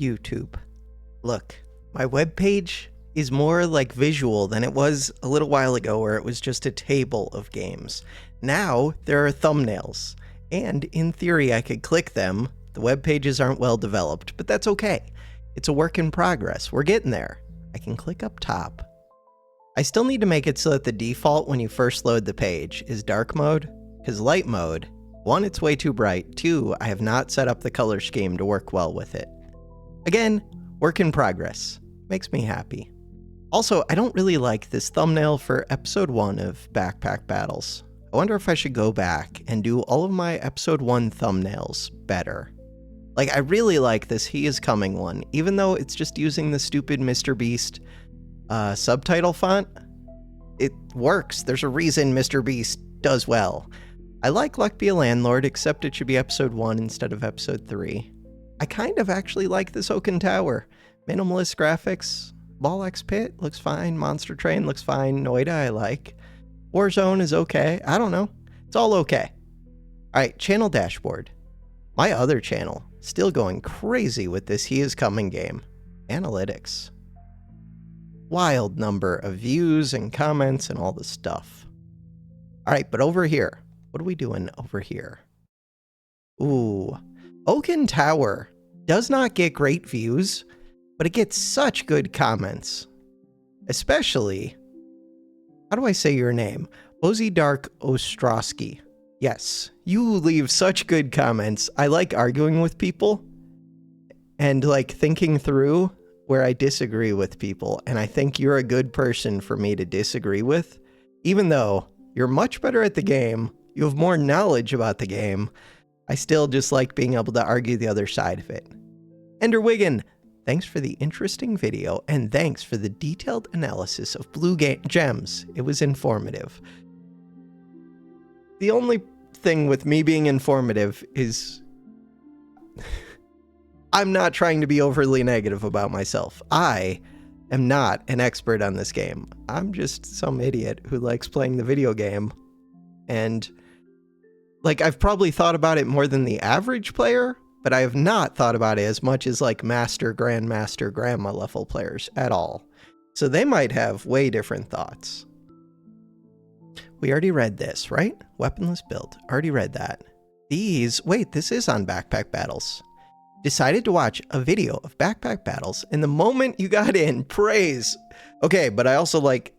YouTube. Look, my webpage is more like visual than it was a little while ago where it was just a table of games. Now there are thumbnails, and in theory I could click them. The web pages aren't well developed, but that's okay. It's a work in progress. We're getting there. I can click up top. I still need to make it so that the default when you first load the page is dark mode, because light mode, 1, it's way too bright, 2, I have not set up the color scheme to work well with it. Again, work in progress. Makes me happy. Also, I don't really like this thumbnail for episode 1 of Backpack Battles. I wonder if I should go back and do all of my episode 1 thumbnails better. Like, I really like this He Is Coming one, even though it's just using the stupid Mr. Beast subtitle font. It works. There's a reason Mr. Beast does well. I like Luck Be a Landlord, except it should be episode 1 instead of episode 3. I kind of actually like this Oaken Tower. Minimalist graphics. Ball X Pit looks fine. Monster Train looks fine. Noida I like. Warzone is okay. I don't know. It's all okay. Alright, channel dashboard. My other channel, still going crazy with this He Is Coming game. Analytics. Wild number of views and comments and all the stuff. Alright, but over here. What are we doing over here? Ooh. Oaken Tower does not get great views, but it gets such good comments. Especially, how do I say your name? Ozzy Dark Ostrowski. Yes, you leave such good comments. I like arguing with people and like thinking through where I disagree with people. And I think you're a good person for me to disagree with, even though you're much better at the game. You have more knowledge about the game. I still just like being able to argue the other side of it. Ender Wiggin, thanks for the interesting video, and thanks for the detailed analysis of blue gems. It was informative. The only thing with me being informative is I'm not trying to be overly negative about myself. I am not an expert on this game. I'm just some idiot who likes playing the video game. And like, I've probably thought about it more than the average player, but I have not thought about it as much as like master, grandmaster, grandma level players at all. So they might have way different thoughts. We already read this, right? Weaponless build. Already read that. These, wait, this is on Backpack Battles. Decided to watch a video of Backpack Battles, and the moment you got in, praise. Okay, but I also like,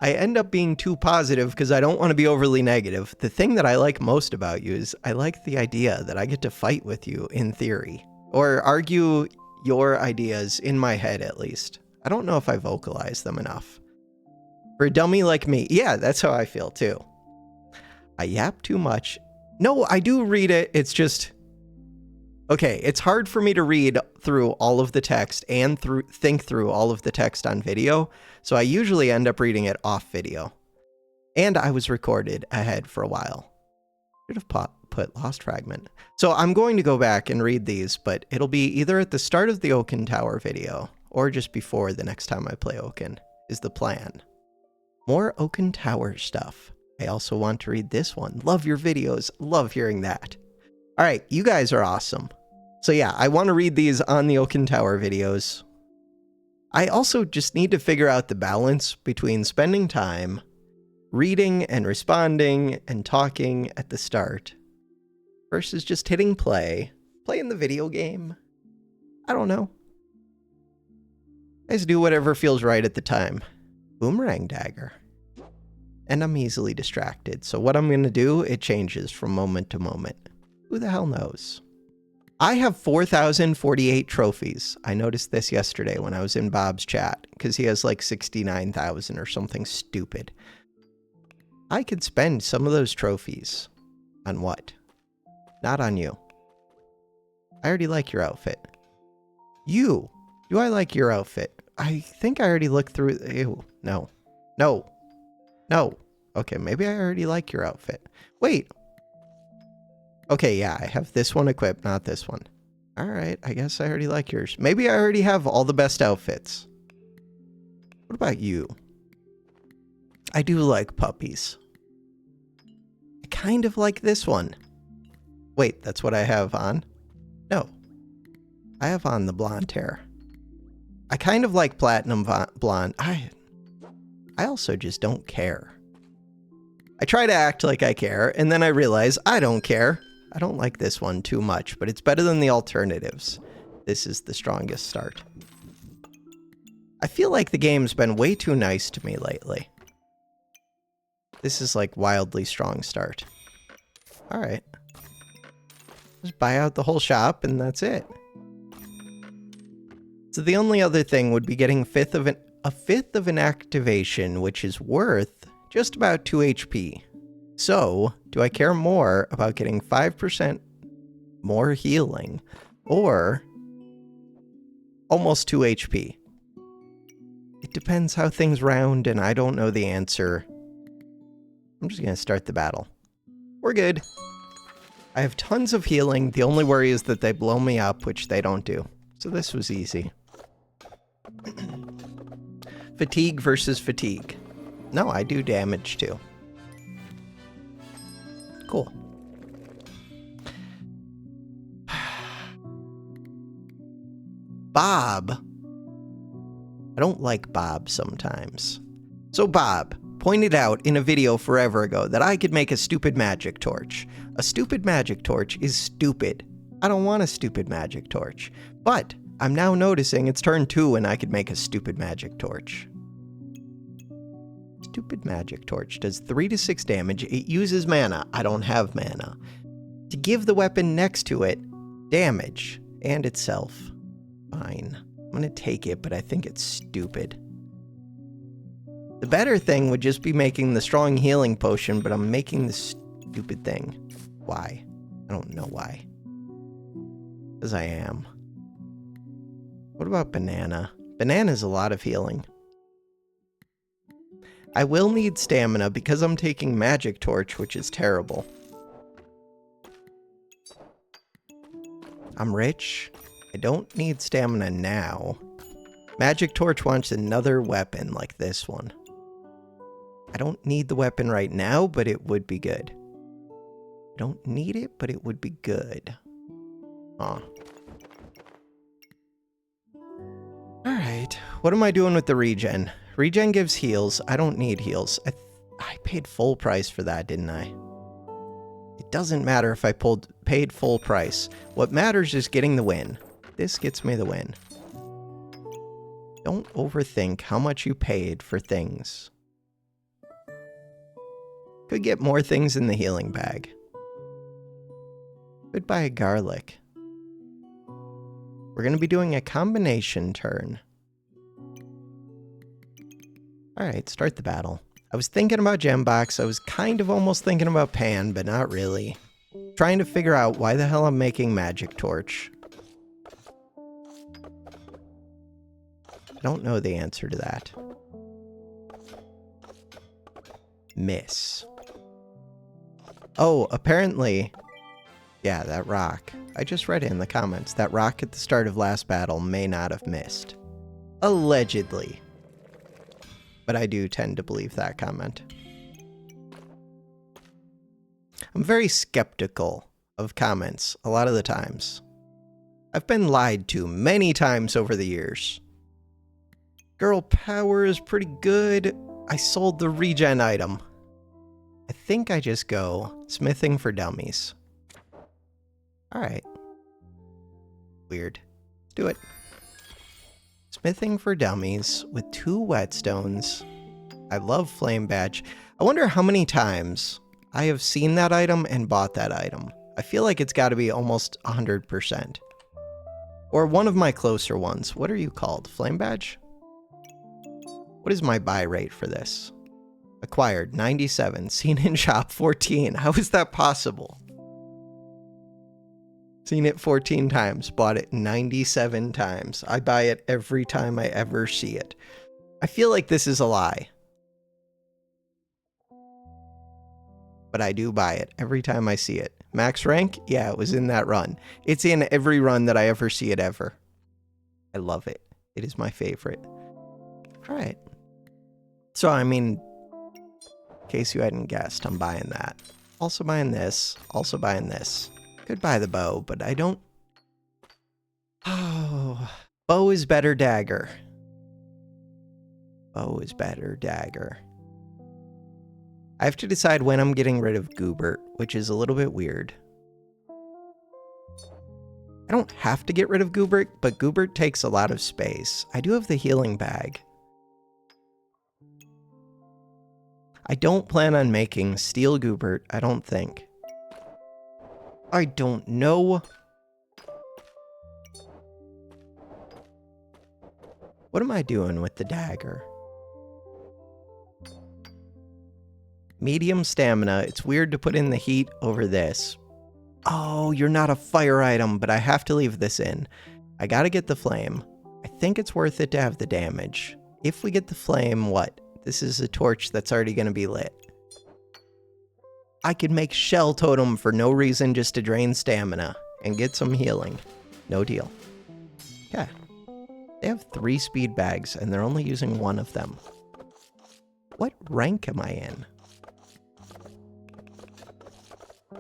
I end up being too positive because I don't want to be overly negative. The thing that I like most about you is I like the idea that I get to fight with you in theory, or argue your ideas in my head at least. I don't know if I vocalize them enough. For a dummy like me, yeah, that's how I feel too. I yap too much. No, I do read it. It's just, okay, it's hard for me to read through all of the text and think through all of the text on video, so I usually end up reading it off video. And I was recorded ahead for a while. Should have put Lost Fragment. So I'm going to go back and read these, but it'll be either at the start of the Oaken Tower video, or just before the next time I play Oaken, is the plan. More Oaken Tower stuff. I also want to read this one. Love your videos. Love hearing that. All right, you guys are awesome. So yeah, I want to read these on the Oaken Tower videos. I also just need to figure out the balance between spending time reading and responding and talking at the start versus just hitting play, playing the video game. I don't know. I just do whatever feels right at the time. Boomerang dagger. And I'm easily distracted, so what I'm going to do, it changes from moment to moment. Who the hell knows? I have 4,048 trophies. I noticed this yesterday when I was in Bob's chat, because he has like 69,000 or something stupid. I could spend some of those trophies on what? Not on you. I already like your outfit. You. Do I like your outfit? I think I already looked through. Ew. No. No. No. Okay, maybe I already like your outfit. Wait. Okay, yeah, I have this one equipped, not this one. All right, I guess I already like yours. Maybe I already have all the best outfits. What about you? I do like puppies. I kind of like this one. Wait, that's what I have on? No. I have on the blonde hair. I kind of like platinum blonde. I also just don't care. I try to act like I care, and then I realize I don't care. I don't like this one too much, but it's better than the alternatives. This is the strongest start. I feel like the game's been way too nice to me lately. This is like wildly strong start. Alright. Just buy out the whole shop and that's it. So the only other thing would be getting a fifth of an activation, which is worth just about 2 HP. So, do I care more about getting 5% more healing or almost 2 HP? It depends how things round, and I don't know the answer. I'm just going to start the battle. We're good. I have tons of healing. The only worry is that they blow me up, which they don't do. So this was easy. Fatigue versus fatigue. No, I do damage too. Cool. Bob. I don't like Bob sometimes. So Bob pointed out in a video forever ago that I could make a stupid magic torch. A stupid magic torch is stupid. I don't want a stupid magic torch. But I'm now noticing it's turn 2 and I could make a stupid magic torch. Stupid magic torch does 3 to 6 damage. It uses mana. I don't have mana. To give the weapon next to it damage and itself. Fine. I'm gonna take it, but I think it's stupid. The better thing would just be making the strong healing potion, but I'm making the stupid thing. Why? I don't know why. Because I am. What about banana? Banana's a lot of healing. I will need stamina because I'm taking magic torch, which is terrible. I'm rich. I don't need stamina now. Magic torch wants another weapon like this one. I don't need the weapon right now, but it would be good. I don't need it, but it would be good. Aw. Alright, what am I doing with the regen? Regen gives heals. I don't need heals. I paid full price for that, didn't I? It doesn't matter if I paid full price. What matters is getting the win. This gets me the win. Don't overthink how much you paid for things. Could get more things in the healing bag. Could buy a garlic. We're going to be doing a combination turn. Alright, start the battle. I was thinking about Gembox. I was kind of almost thinking about Pan, but not really. Trying to figure out why the hell I'm making Magic Torch. I don't know the answer to that. Miss. Oh, apparently... Yeah, that rock. I just read it in the comments. That rock at the start of last battle may not have missed. Allegedly. But I do tend to believe that comment. I'm very skeptical of comments a lot of the times. I've been lied to many times over the years. Girl power is pretty good. I sold the regen item. I think I just go smithing for dummies. Alright. Weird. Let's do it. Smithing for dummies with 2 whetstones. I love flame badge. I wonder how many times I have seen that item and bought that item. I feel like it's got to be almost 100%. Or one of my closer ones. What are you called? Flame badge? What is my buy rate for this? Acquired 97. Seen in shop 14. How is that possible? Seen it 14 times, bought it 97 times. I buy it every time I ever see it. I feel like this is a lie. But I do buy it every time I see it. Max rank? Yeah, it was in that run. It's in every run that I ever see it ever. I love it. It is my favorite. Alright. So, I mean, in case you hadn't guessed, I'm buying that. Also buying this. Also buying this. Could buy the bow, but I don't... Oh, Bow is better dagger. Bow is better dagger. I have to decide when I'm getting rid of Goobert, which is a little bit weird. I don't have to get rid of Goobert, but Goobert takes a lot of space. I do have the healing bag. I don't plan on making Steel Goobert, I don't think. I don't know. What am I doing with the dagger? Medium stamina. It's weird to put in the heat over this. Oh, you're not a fire item, but I have to leave this in. I gotta get the flame. I think it's worth it to have the damage. If we get the flame, what? This is a torch that's already gonna be lit. I could make Shell Totem for no reason, just to drain stamina and get some healing. No deal. Yeah. They have 3 speed bags and they're only using 1 of them. What rank am I in?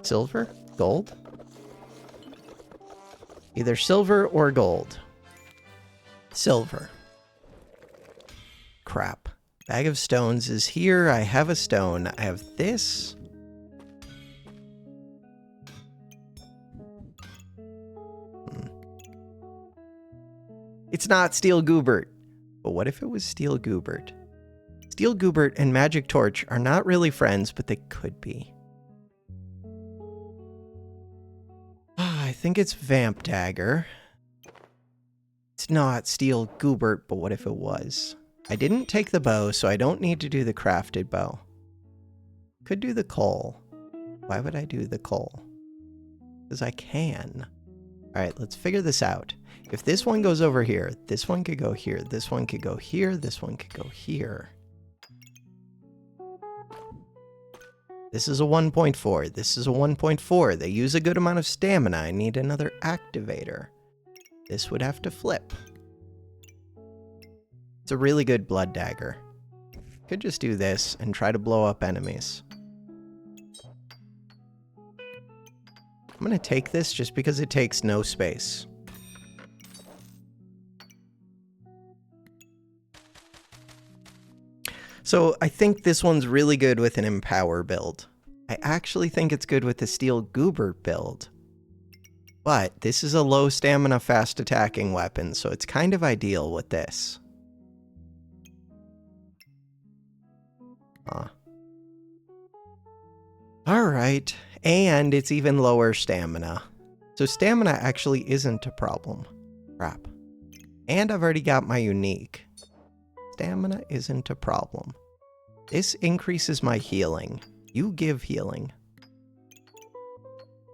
Silver? Gold? Either silver or gold. Silver. Crap. Bag of stones is here. I have a stone. I have this. It's not Steel Goobert. But what if it was Steel Goobert? Steel Goobert and Magic Torch are not really friends, but they could be. I think it's Vamp Dagger. It's not Steel Goobert, but what if it was? I didn't take the bow, so I don't need to do the crafted bow. Could do the coal. Why would I do the coal? Because I can. Alright, let's figure this out. If this one goes over here, this one could go here, this one could go here, this one could go here. This is a 1.4, this is a 1.4. They use a good amount of stamina. I need another activator. This would have to flip. It's a really good blood dagger. Could just do this and try to blow up enemies. I'm gonna take this just because it takes no space. So I think this one's really good with an Empower build. I actually think it's good with the Steel Goobert build. But this is a low stamina, fast attacking weapon, so it's kind of ideal with this. Alright, and it's even lower stamina. So stamina actually isn't a problem. Crap. And I've already got my unique. Stamina isn't a problem. This increases my healing. You give healing.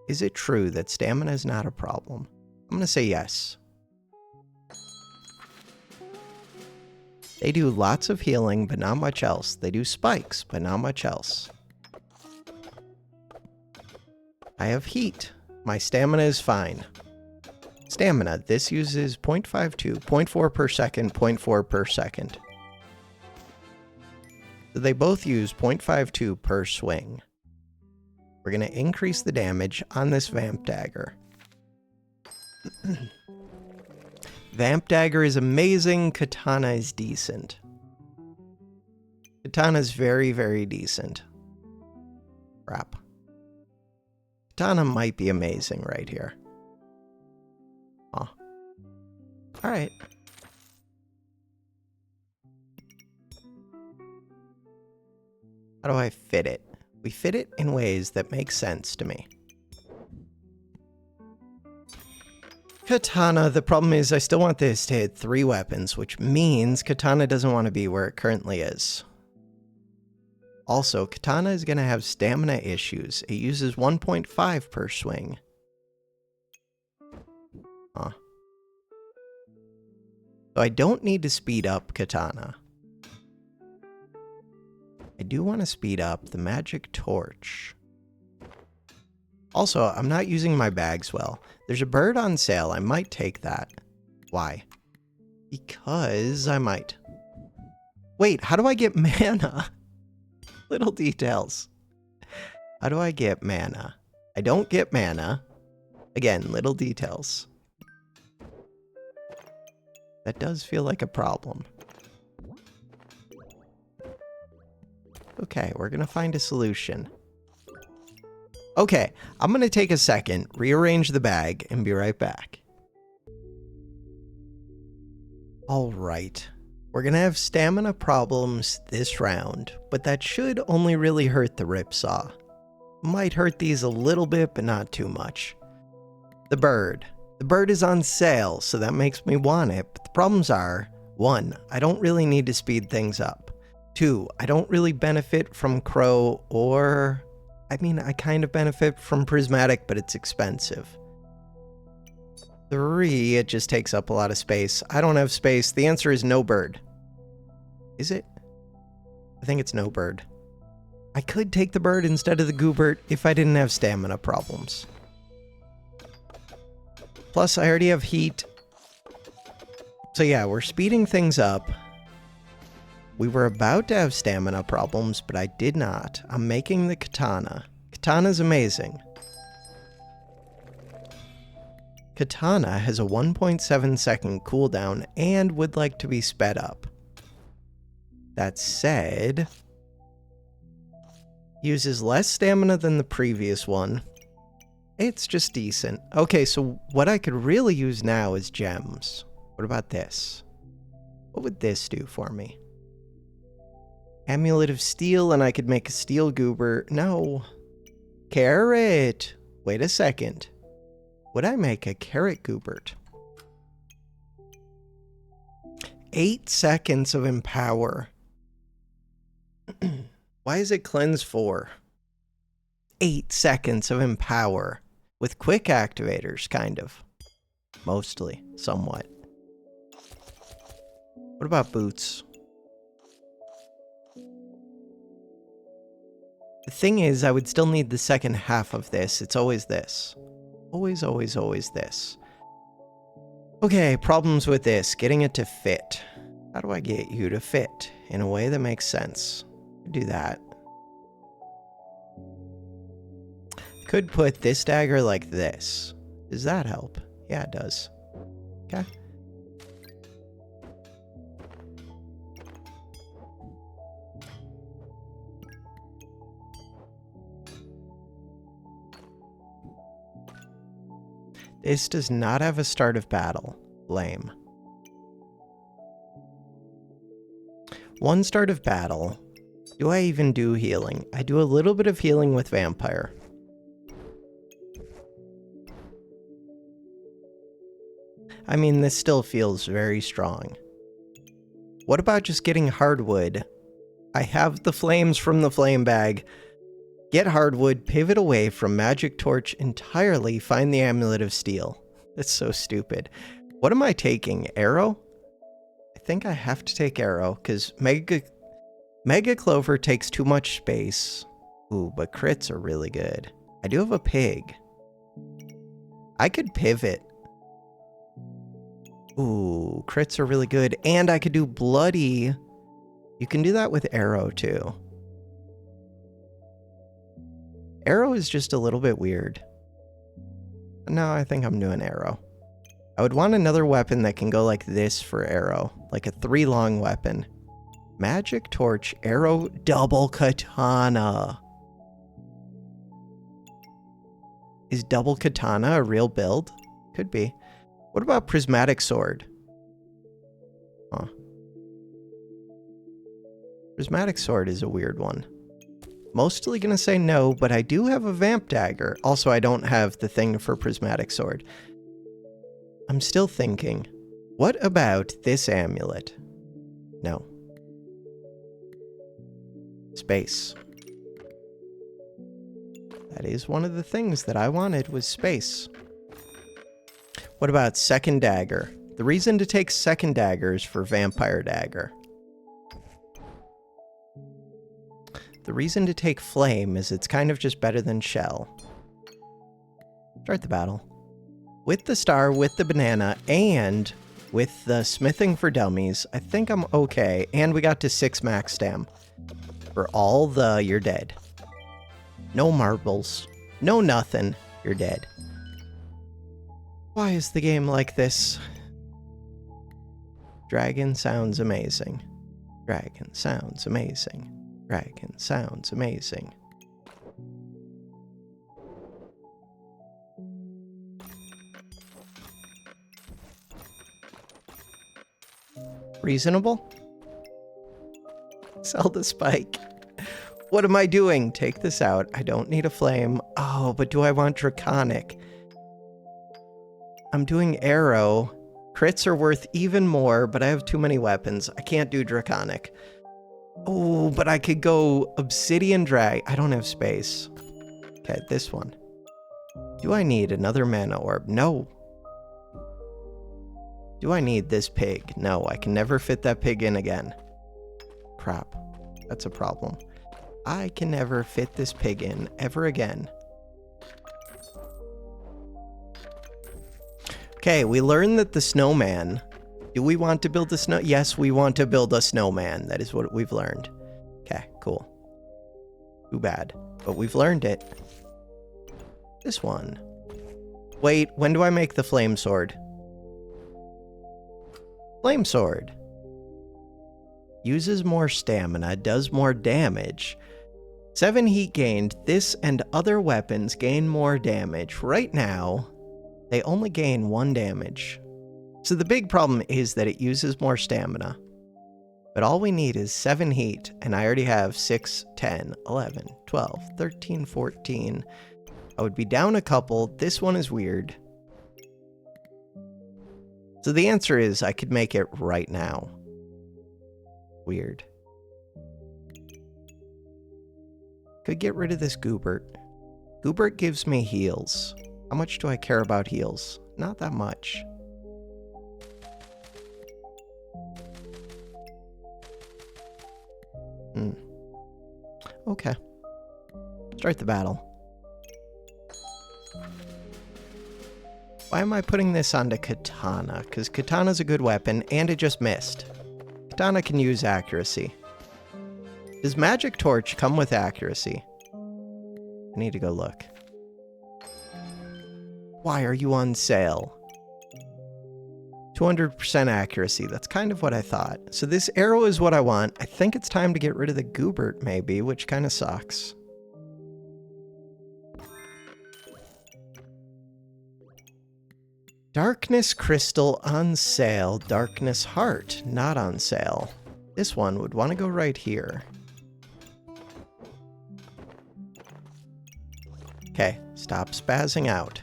Is it true that stamina is not a problem? I'm gonna say yes. They do lots of healing, but not much else. They do spikes, but not much else. I have heat. My stamina is fine. Stamina. This uses 0.52, 0.4 per second, 0.4 per second. So they both use 0.52 per swing. We're going to increase the damage on this Vamp Dagger. Vamp Dagger is amazing. Katana is decent. Katana is very, very decent. Crap. Katana might be amazing right here. Huh. Alright. How do I fit it? We fit it in ways that make sense to me. Katana, the problem is I still want this to hit 3 weapons, which means Katana doesn't want to be where it currently is. Also, Katana is going to have stamina issues. It uses 1.5 per swing. Huh. So I don't need to speed up Katana. I do want to speed up the Magic Torch. Also, I'm not using my bags well. There's a bird on sale. I might take that. Why? Because I might. Wait, how do I get mana? Little details. How do I get mana? I don't get mana. Again, little details. That does feel like a problem. Okay, we're gonna find a solution. Okay, I'm gonna take a second, rearrange the bag, and be right back. Alright, we're gonna have stamina problems this round, but that should only really hurt the ripsaw. Might hurt these a little bit, but not too much. The bird. The bird is on sale, so that makes me want it, but the problems are, 1, I don't really need to speed things up. 2, I don't really benefit from crow or... I mean, I kind of benefit from prismatic, but it's expensive. 3, it just takes up a lot of space. I don't have space. The answer is no bird. Is it? I think it's no bird. I could take the bird instead of the goobert if I didn't have stamina problems. Plus, I already have heat. So yeah, we're speeding things up. We were about to have stamina problems, but I did not. I'm making the Katana. Katana's amazing. Katana has a 1.7 second cooldown and would like to be sped up. That said, uses less stamina than the previous one. It's just decent. Okay, so what I could really use now is gems. What about this? What would this do for me? Amulet of Steel, and I could make a Steel Goober. No. Carrot. Wait a second. Would I make a Carrot Goobert? 8 seconds of Empower. Why is it Cleanse 4? 8 seconds of Empower. With quick activators, kind of. Mostly. Somewhat. What about boots? The thing is, I would still need the second half of this. It's always this. Always, always, always this. Okay, problems with this. Getting it to fit. How do I get you to fit in a way that makes sense? Do that. Could put this dagger like this. Does that help? Yeah, it does. Okay. This does not have a start of battle. Lame. 1 start of battle. Do I even do healing? I do a little bit of healing with vampire. I mean, this still feels very strong. What about just getting hardwood? I have the flames from the flame bag. Get hardwood, pivot away from magic torch entirely, find the amulet of steel. That's so stupid. What am I taking? Arrow? I think I have to take arrow, because Mega Clover takes too much space. Ooh, but crits are really good. I do have a pig. I could pivot. Ooh, crits are really good. And I could do bloody. You can do that with arrow, too. Arrow is just a little bit weird. No, I think I'm doing arrow. I would want another weapon that can go like this for arrow. Like a 3-long weapon. Magic torch, arrow, double katana. Is double katana a real build? Could be. What about prismatic sword? Huh. Prismatic sword is a weird one. Mostly gonna say no, but I do have a vamp dagger. Also, I don't have the thing for prismatic sword. I'm still thinking, what about this amulet? No. Space. That is one of the things that I wanted was space. What about second dagger? The reason to take second dagger is for vampire dagger. The reason to take flame is it's kind of just better than shell. Start the battle. With the star, with the banana, and with the smithing for dummies, I think I'm okay. And we got to 6 max stam. For all the, you're dead. No marbles. No nothing. You're dead. Why is the game like this? Dragon sounds amazing. Dragon sounds amazing. Dragon sounds amazing. Reasonable? Sell the spike. What am I doing? Take this out. I don't need a flame. Oh, but do I want Draconic? I'm doing arrow. Crits are worth even more, but I have too many weapons. I can't do Draconic. Oh, but I could go Obsidian Drag. I don't have space. Okay, this one. Do I need another mana orb? No. Do I need this pig? No, I can never fit that pig in again. Crap. That's a problem. I can never fit this pig in ever again. Okay, we learned that the snowman... Do we want to build a snow? Yes, we want to build a snowman. That is what we've learned. Okay, cool. Too bad. But we've learned it. This one. Wait, when do I make the flame sword? Flame sword. Uses more stamina, does more damage. 7 heat gained. This and other weapons gain more damage. Right now, they only gain 1 damage. So the big problem is that it uses more stamina. But all we need is 7 heat, and I already have 6, 10, 11, 12, 13, 14. I would be down a couple. This one is weird. So the answer is I could make it right now. Weird. Could get rid of this Goobert. Goobert gives me heals. How much do I care about heals? Not that much. Okay. Start the battle. Why am I putting this onto Katana? Because Katana's a good weapon, and it just missed. Katana can use accuracy. Does Magic Torch come with accuracy? I need to go look. Why are you on sale? 200% accuracy. That's kind of what I thought. So this arrow is what I want. I think it's time to get rid of the Goobert, maybe, which kind of sucks. Darkness Crystal on sale. Darkness Heart not on sale. This one would want to go right here. Okay, stop spazzing out.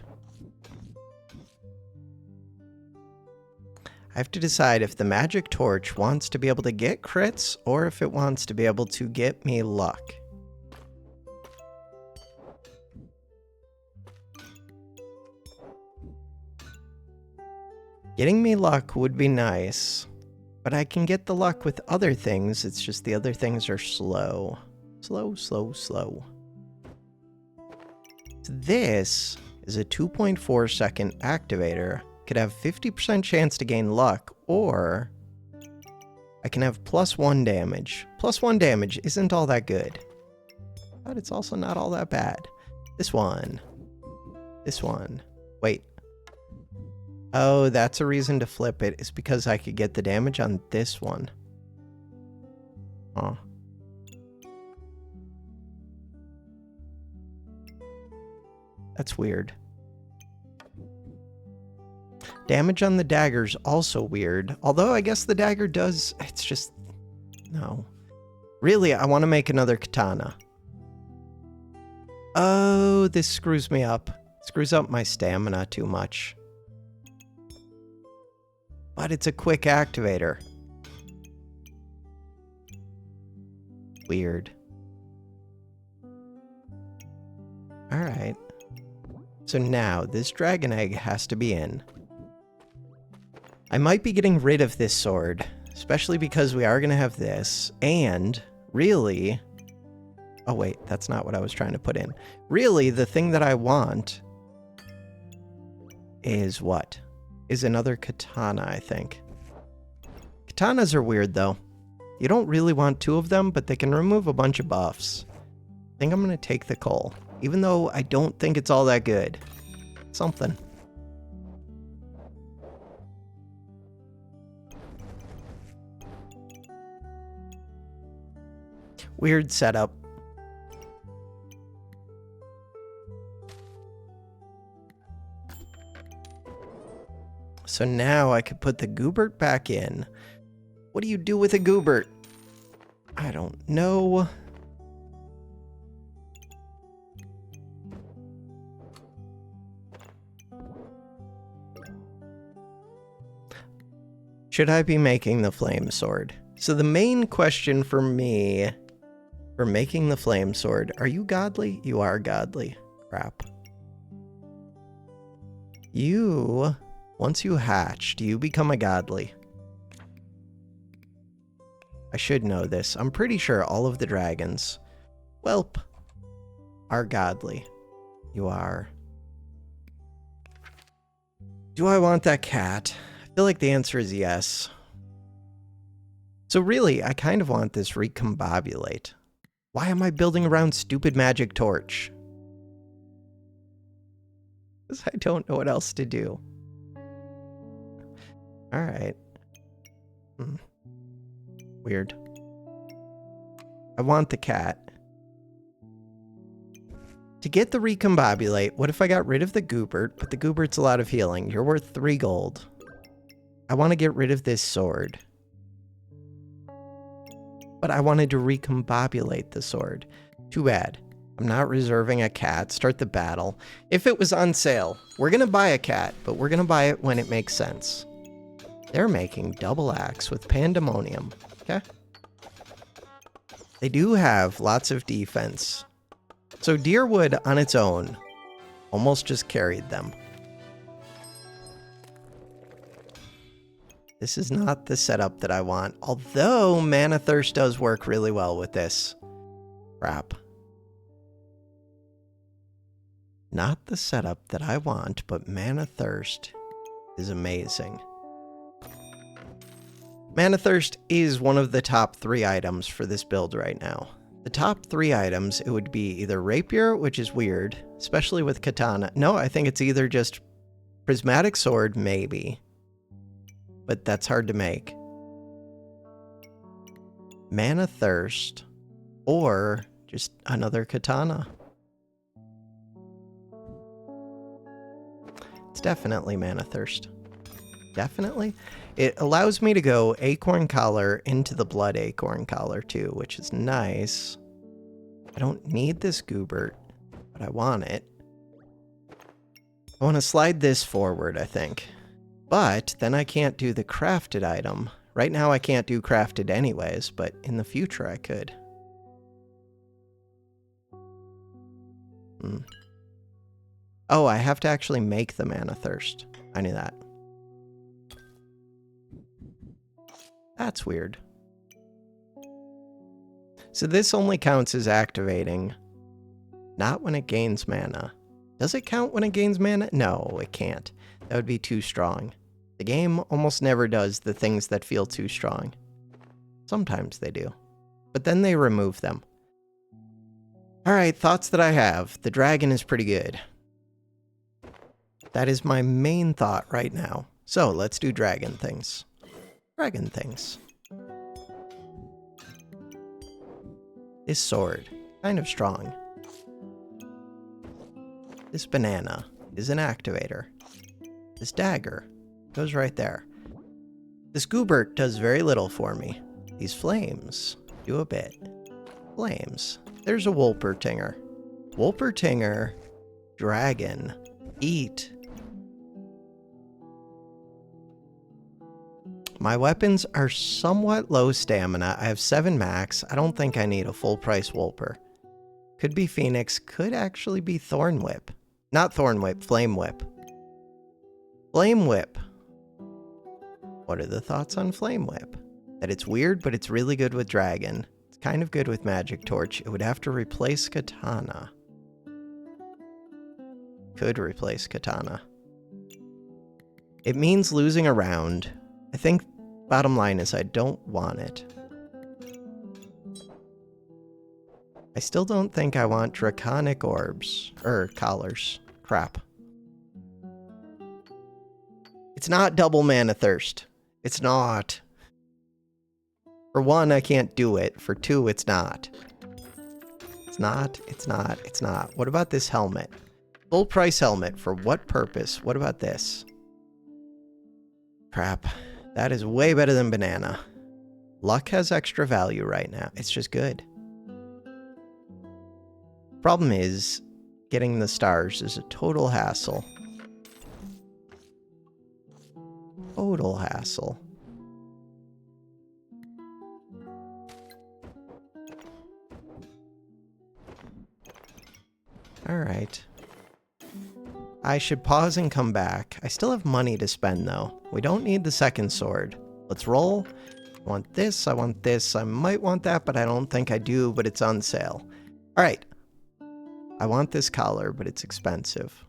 I have to decide if the Magic Torch wants to be able to get crits or if it wants to be able to get me luck. Getting me luck would be nice, but I can get the luck with other things. It's just the other things are slow. Slow, slow, slow. So this is a 2.4 second activator. Could have 50% chance to gain luck, or I can have +1 damage. +1 damage isn't all that good, but it's also not all that bad. This one. This one. Wait. Oh, that's a reason to flip it. It's because I could get the damage on this one. Huh. That's weird. Damage on the dagger's also weird. Although I guess the dagger does... It's just... No. Really, I want to make another katana. Oh, this screws me up. Screws up my stamina too much. But it's a quick activator. Weird. Alright. So now, this dragon egg has to be in. I might be getting rid of this sword, especially because we are going to have this, and really... Oh wait, that's not what I was trying to put in. Really, the thing that I want is what? Is another katana, I think. Katanas are weird, though. You don't really want 2 of them, but they can remove a bunch of buffs. I think I'm going to take the coal, even though I don't think it's all that good. Something. Weird setup. So now I could put the Goobert back in. What do you do with a Goobert? I don't know. Should I be making the flame sword? So the main question for me for making the flame sword, are you godly? You are godly. Crap. You, once you hatch, do you become a godly? I should know this. I'm pretty sure all of the dragons, welp, are godly. You are. Do I want that cat? I feel like the answer is yes. So really, I kind of want this recombobulate. Why am I building around stupid magic torch? Because I don't know what else to do. Alright. Weird. I want the cat. To get the recombobulate, what if I got rid of the Goobert? But the Goobert's a lot of healing. You're worth 3 gold. I want to get rid of this sword. But I wanted to recombobulate the sword. Too bad. I'm not reserving a cat. Start the battle. If it was on sale, we're going to buy a cat, but we're going to buy it when it makes sense. They're making double axe with pandemonium. Okay. They do have lots of defense. So Deerwood on its own almost just carried them. This is not the setup that I want, although Mana Thirst does work really well with this. Crap. Not the setup that I want, but Mana Thirst is amazing. Mana Thirst is one of the top 3 items for this build right now. The top 3 items, it would be either Rapier, which is weird, especially with Katana. No, I think it's either just Prismatic Sword, maybe. But that's hard to make. Mana Thirst, or just another Katana. It's definitely Mana Thirst. Definitely. It allows me to go Acorn Collar into the Blood Acorn Collar too, which is nice. I don't need this Goobert, but I want it. I want to slide this forward, I think. But then I can't do the crafted item. Right now I can't do crafted anyways, but in the future I could. Oh, I have to actually make the Mana Thirst. I knew that. That's weird. So this only counts as activating, not when it gains mana. Does it count when it gains mana? No, it can't. That would be too strong. The game almost never does the things that feel too strong. Sometimes they do, but then they remove them. Alright, thoughts that I have. The dragon is pretty good. That is my main thought right now. So let's do dragon things. Dragon things. This sword, kind of strong. This banana is an activator. This dagger goes right there. This Goobert does very little for me. These flames do a bit. Flames. There's a Wolpertinger. Wolpertinger, dragon, eat. My weapons are somewhat low stamina. I have 7 max. I don't think I need a full price Wolper. Could be Phoenix, could actually be Thorn Whip. Not Thorn Whip, Flame Whip. Flame Whip. What are the thoughts on Flame Whip? That it's weird, but it's really good with Dragon. It's kind of good with Magic Torch. It would have to replace Katana. Could replace Katana. It means losing a round. I think bottom line is I don't want it. I still don't think I want Draconic orbs. Collars. Crap. It's not double Mana Thirst. It's not. For one, I can't do it. For two, it's not. It's not, it's not, it's not. What about this helmet? Full price helmet. For what purpose? What about this? Crap. That is way better than banana. Luck has extra value right now. It's just good. Problem is, getting the stars is a total hassle. Total hassle. Alright. I should pause and come back. I still have money to spend, though. We don't need the second sword. Let's roll. I want this, I want this. I might want that, but I don't think I do, but it's on sale. Alright. I want this collar, but it's expensive.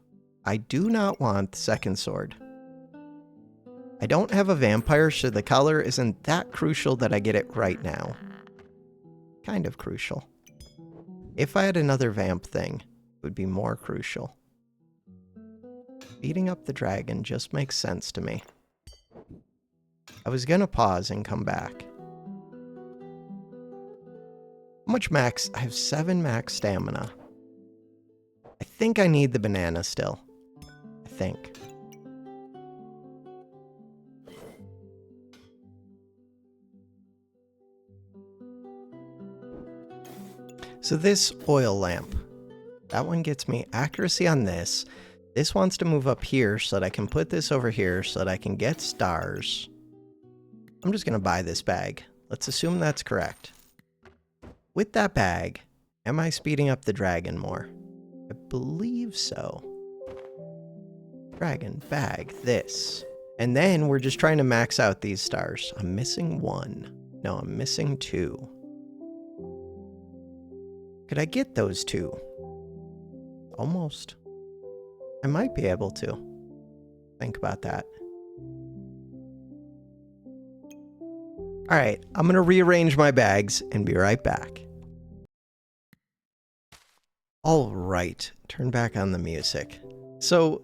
I do not want the second sword. I don't have a vampire, so the collar isn't that crucial that I get it right now. Kind of crucial. If I had another vamp thing, it would be more crucial. Beating up the dragon just makes sense to me. I was gonna pause and come back. How much max? I have 7 max stamina. I think I need the banana still. I think. So this oil lamp, that one gets me accuracy on this. This wants to move up here so that I can put this over here so that I can get stars. I'm just going to buy this bag. Let's assume that's correct. With that bag, am I speeding up the dragon more? I believe so. Dragon, bag, this. And then we're just trying to max out these stars. I'm missing 1. No, I'm missing 2. Could I get those 2? Almost. I might be able to. Think about that. Alright, I'm going to rearrange my bags and be right back. Alright, turn back on the music. So,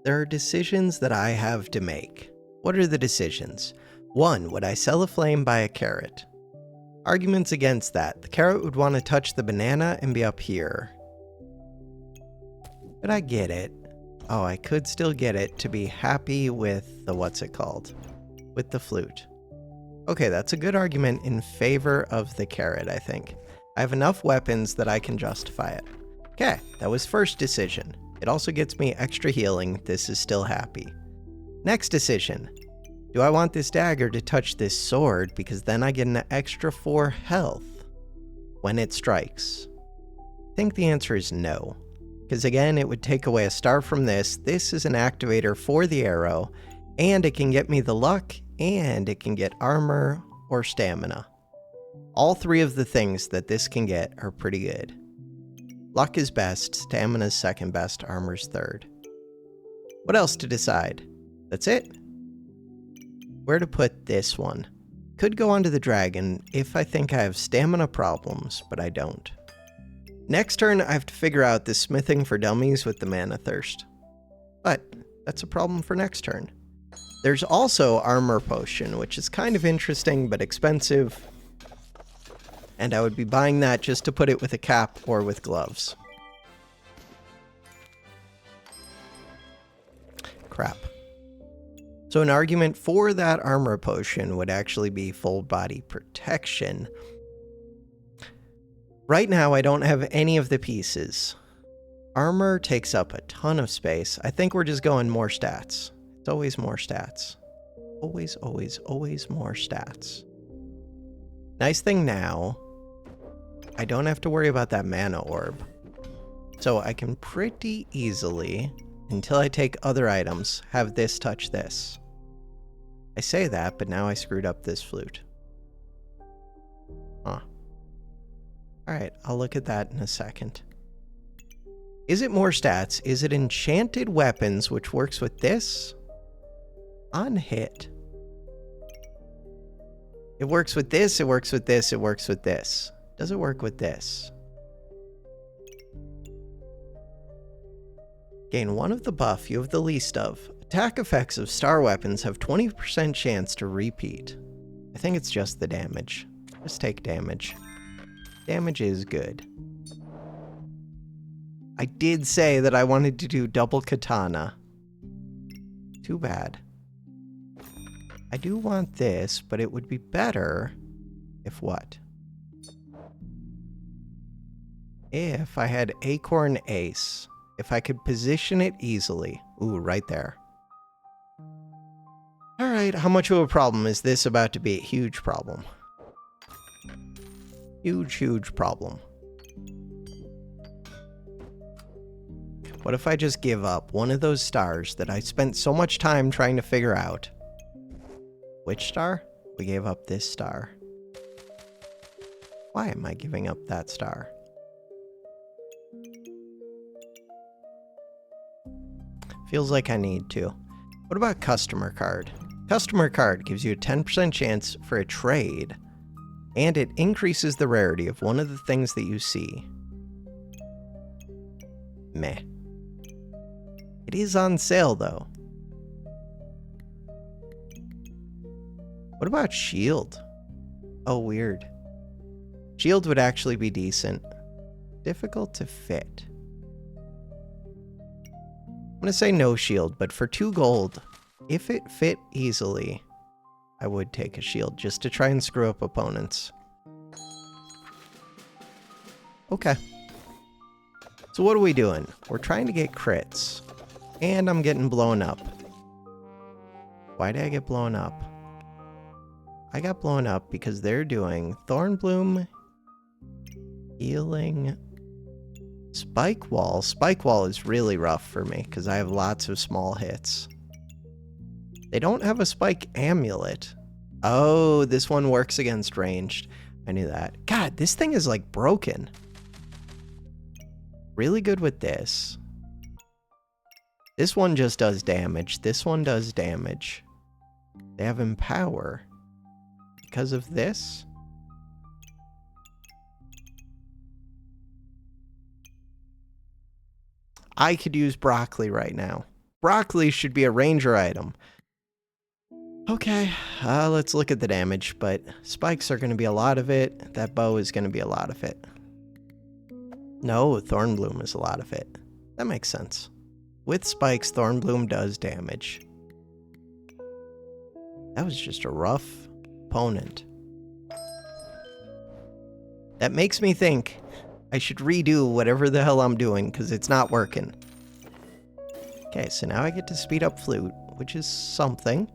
there are decisions that I have to make. What are the decisions? 1, would I sell a flame by a carrot? Arguments against that. The carrot would want to touch the banana and be up here. But I get it. Oh, I could still get it to be happy with the what's it called? With the flute. Okay, that's a good argument in favor of the carrot, I think. I have enough weapons that I can justify it. Okay, that was first decision. It also gets me extra healing. This is still happy. Next decision. Do I want this dagger to touch this sword because then I get an extra 4 health when it strikes? I think the answer is no. Because again, it would take away a star from this. This is an activator for the arrow, and it can get me the luck, and it can get armor or stamina. All 3 of the things that this can get are pretty good. Luck is best, stamina's second best, armor's third. What else to decide? That's it. Where to put this one? Could go onto the dragon if I think I have stamina problems, but I don't. Next turn, I have to figure out this smithing for dummies with the mana thirst. But that's a problem for next turn. There's also armor potion, which is kind of interesting but expensive. And I would be buying that just to put it with a cap or with gloves. Crap. So an argument for that armor potion would actually be full body protection. Right now, I don't have any of the pieces. Armor takes up a ton of space. I think we're just going more stats. It's always more stats. Always, always, always more stats. Nice thing now, I don't have to worry about that mana orb. So I can pretty easily, until I take other items, have this touch this. I say that, but now I screwed up this flute. Huh. Alright, I'll look at that in a second. Is it more stats? Is it enchanted weapons, which works with this? On hit. It works with this, it works with this, it works with this. Does it work with this? Gain 1 of the buff you have the least of. Attack effects of star weapons have 20% chance to repeat. I think it's just the damage. Just take damage. Damage is good. I did say that I wanted to do double katana. Too bad. I do want this, but it would be better if what? If I had Acorn Ace. If I could position it easily. Ooh, right there. Alright, how much of a problem is this about to be? Huge problem. Huge, huge problem. What if I just give up one of those stars that I spent so much time trying to figure out? Which star? We gave up this star. Why am I giving up that star? Feels like I need to. What about customer card? Customer card gives you a 10% chance for a trade, and it increases the rarity of one of the things that you see. Meh. It is on sale, though. What about shield? Oh, weird. Shield would actually be decent. Difficult to fit. I'm gonna say no shield, but for 2 gold, if it fit easily, I would take a shield just to try and screw up opponents. Okay. So what are we doing? We're trying to get crits. And I'm getting blown up. Why did I get blown up? I got blown up because they're doing Thornbloom, healing, Spike Wall. Spike Wall is really rough for me because I have lots of small hits. They don't have a Spike Amulet. Oh, this one works against ranged. I knew that. God, this thing is like broken. Really good with this. This one just does damage. This one does damage. They have Empower. Because of this? I could use broccoli right now. Broccoli should be a ranger item. Okay, let's look at the damage, but spikes are going to be a lot of it. That bow is going to be a lot of it. No, Thornbloom is a lot of it. That makes sense. With spikes, Thornbloom does damage. That was just a rough opponent. That makes me think I should redo whatever the hell I'm doing, because it's not working. Okay, so now I get to speed up flute, which is something.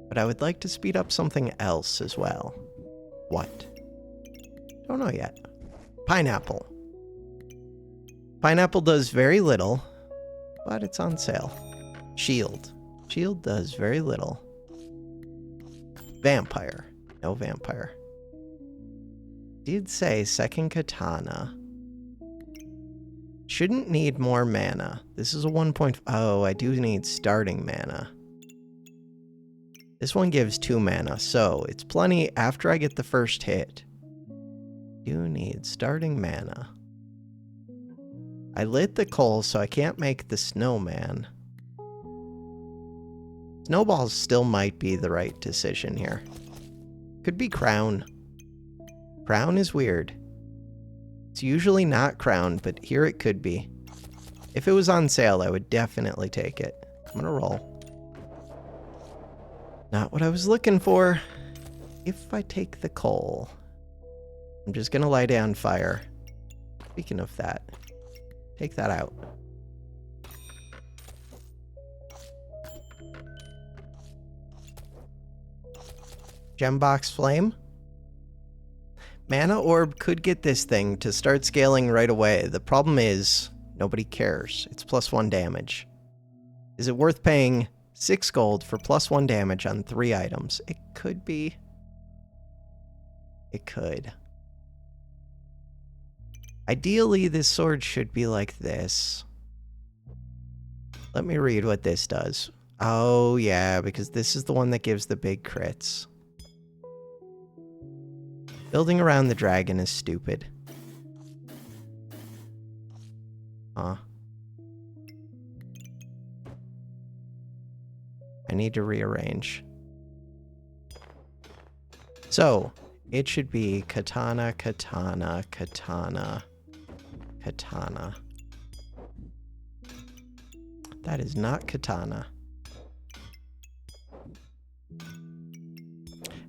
But I would like to speed up something else as well. What? Don't know yet. Pineapple. Pineapple does very little, but it's on sale. Shield. Shield does very little. Vampire. No vampire. Did say second katana. Shouldn't need more mana. This is a 1. Oh, I do need starting mana. This one gives 2 mana, so it's plenty after I get the first hit. Do need starting mana. I lit the coal, so I can't make the snowman. Snowballs still might be the right decision here. Could be crown. Crown is weird. It's usually not crown, but here it could be. If it was on sale, I would definitely take it. I'm gonna roll. Not what I was looking for. If I take the coal, I'm just gonna light it on fire. Speaking of that, take that out. Gembox Flame. Mana Orb could get this thing to start scaling right away. The problem is, nobody cares. It's +1 damage. Is it worth paying 6 gold for +1 damage on 3 items? It could be. It could. Ideally, this sword should be like this. Let me read what this does. Oh, yeah, because this is the one that gives the big crits. Building around the dragon is stupid. Huh. I need to rearrange. So it should be katana, katana, katana, katana. That is not katana.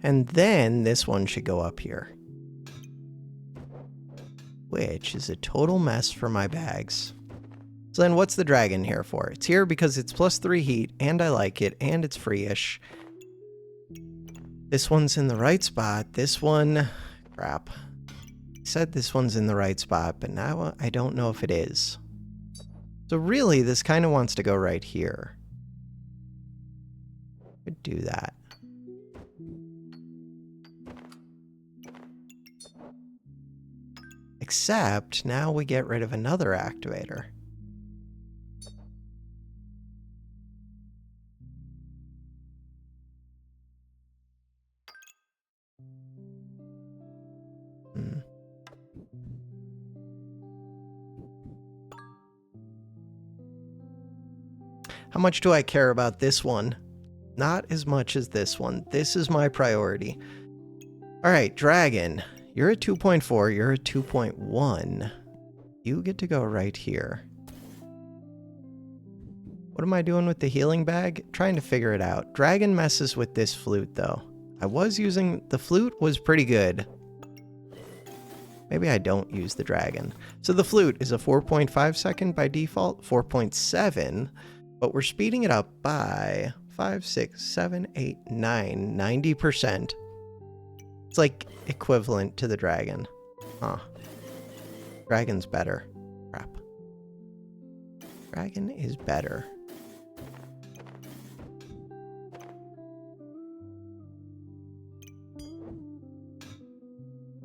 And then this one should go up here, which is a total mess for my bags. So then what's the dragon here for? It's here because it's +3 heat, and I like it, and it's free-ish. This one's in the right spot. This one, crap. I said this one's in the right spot, but now I don't know if it is. So really, this kind of wants to go right here. Could do that. Except now we get rid of another activator. How much do I care about this one? Not as much as this one. This is my priority. All right, dragon. You're at 2.4. You're at 2.1. You get to go right here. What am I doing with the healing bag? Trying to figure it out. Dragon messes with this flute, though. I was using... The flute was pretty good. Maybe I don't use the dragon. So the flute is a 4.5 second by default, 4.7, but we're speeding it up by 5, 6, 7, 8, 9, 90%. It's like equivalent to the dragon. Huh. Dragon's better. Crap. Dragon is better.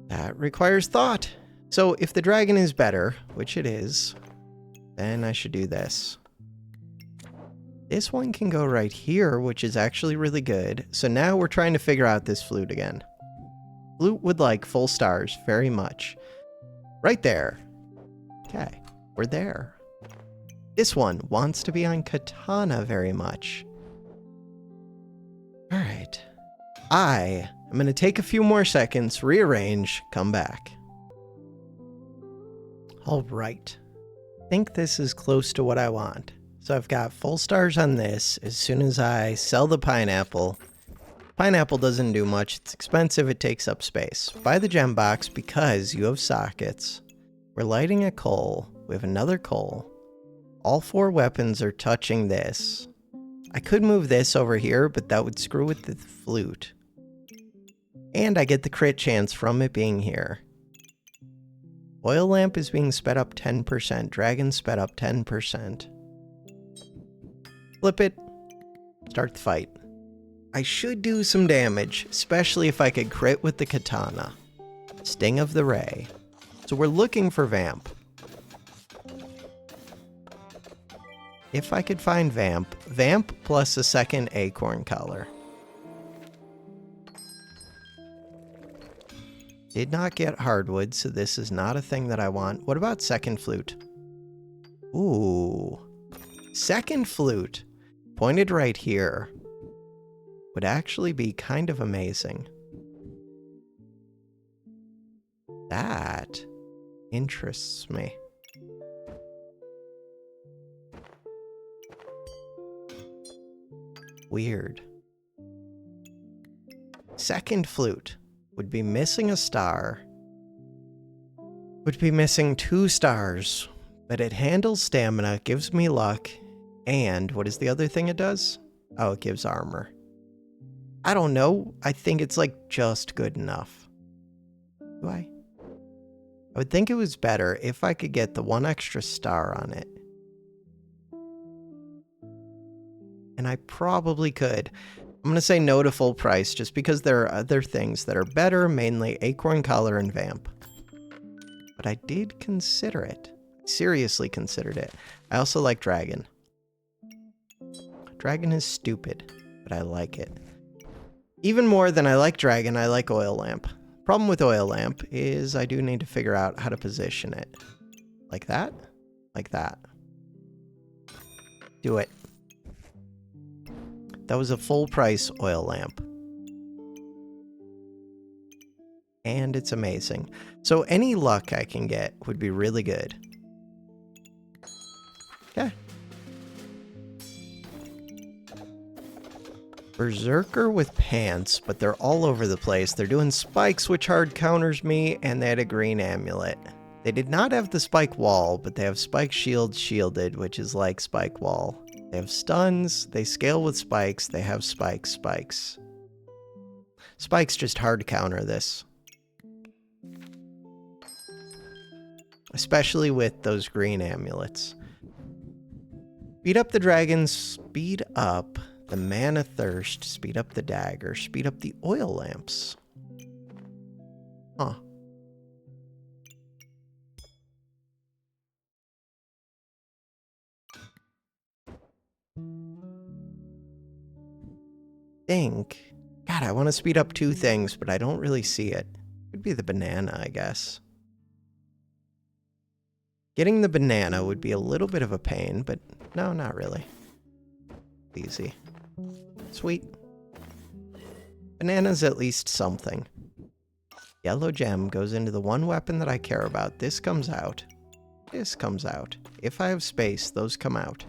That requires thought. So if the dragon is better, which it is, then I should do this. This one can go right here, which is actually really good. So now we're trying to figure out this flute again. Flute would like full stars very much. Right there. Okay, we're there. This one wants to be on katana very much. All right. I'm going to take a few more seconds, rearrange, come back. All right. I think this is close to what I want. So I've got full stars on this. As soon as I sell the pineapple, pineapple doesn't do much. It's expensive. It takes up space. Buy the gem box because you have sockets. We're lighting a coal. We have another coal. All 4 weapons are touching this. I could move this over here, but that would screw with the flute. And I get the crit chance from it being here. Oil lamp is being sped up 10%. Dragon sped up 10%. Flip it. Start the fight. I should do some damage, especially if I could crit with the katana. Sting of the Ray. So we're looking for Vamp. If I could find Vamp. Vamp plus a second acorn color. Did not get hardwood, so this is not a thing that I want. What about second flute? Ooh. Second flute, pointed right here, would actually be kind of amazing. That interests me. Weird. Second flute. Would be missing a star. Would be missing 2 stars. But it handles stamina, gives me luck, and what is the other thing it does? Oh, it gives armor. I don't know. I think it's like just good enough. Do I? I would think it was better if I could get the 1 extra star on it. And I probably could. I'm going to say no to full price just because there are other things that are better, mainly acorn color and vamp. But I did consider it. Seriously considered it. I also like dragon. Dragon is stupid, but I like it. Even more than I like dragon, I like oil lamp. Problem with oil lamp is I do need to figure out how to position it. Like that? Like that. Do it. That was a full price oil lamp. and it's amazing. So any luck I can get would be really good. Okay. Berserker with pants, but they're all over the place. They're doing spikes, which hard counters me, and they had a green amulet. They did not have the spike wall, but they have spike shield shielded, which is like spike wall. They have stuns, they scale with spikes, they have spikes. Spikes just hard counter this. Especially with those green amulets. Speed up the dragons, speed up the mana thirst, speed up the dagger, speed up the oil lamps. Huh. Think. God, I want to speed up two things, but I don't really see it. Could be the banana, I guess. Getting the banana would be a little bit of a pain, but no, not really. Easy. Sweet. Banana's at least something. Yellow gem goes into the one weapon that I care about. This comes out. This comes out. If I have space, those come out.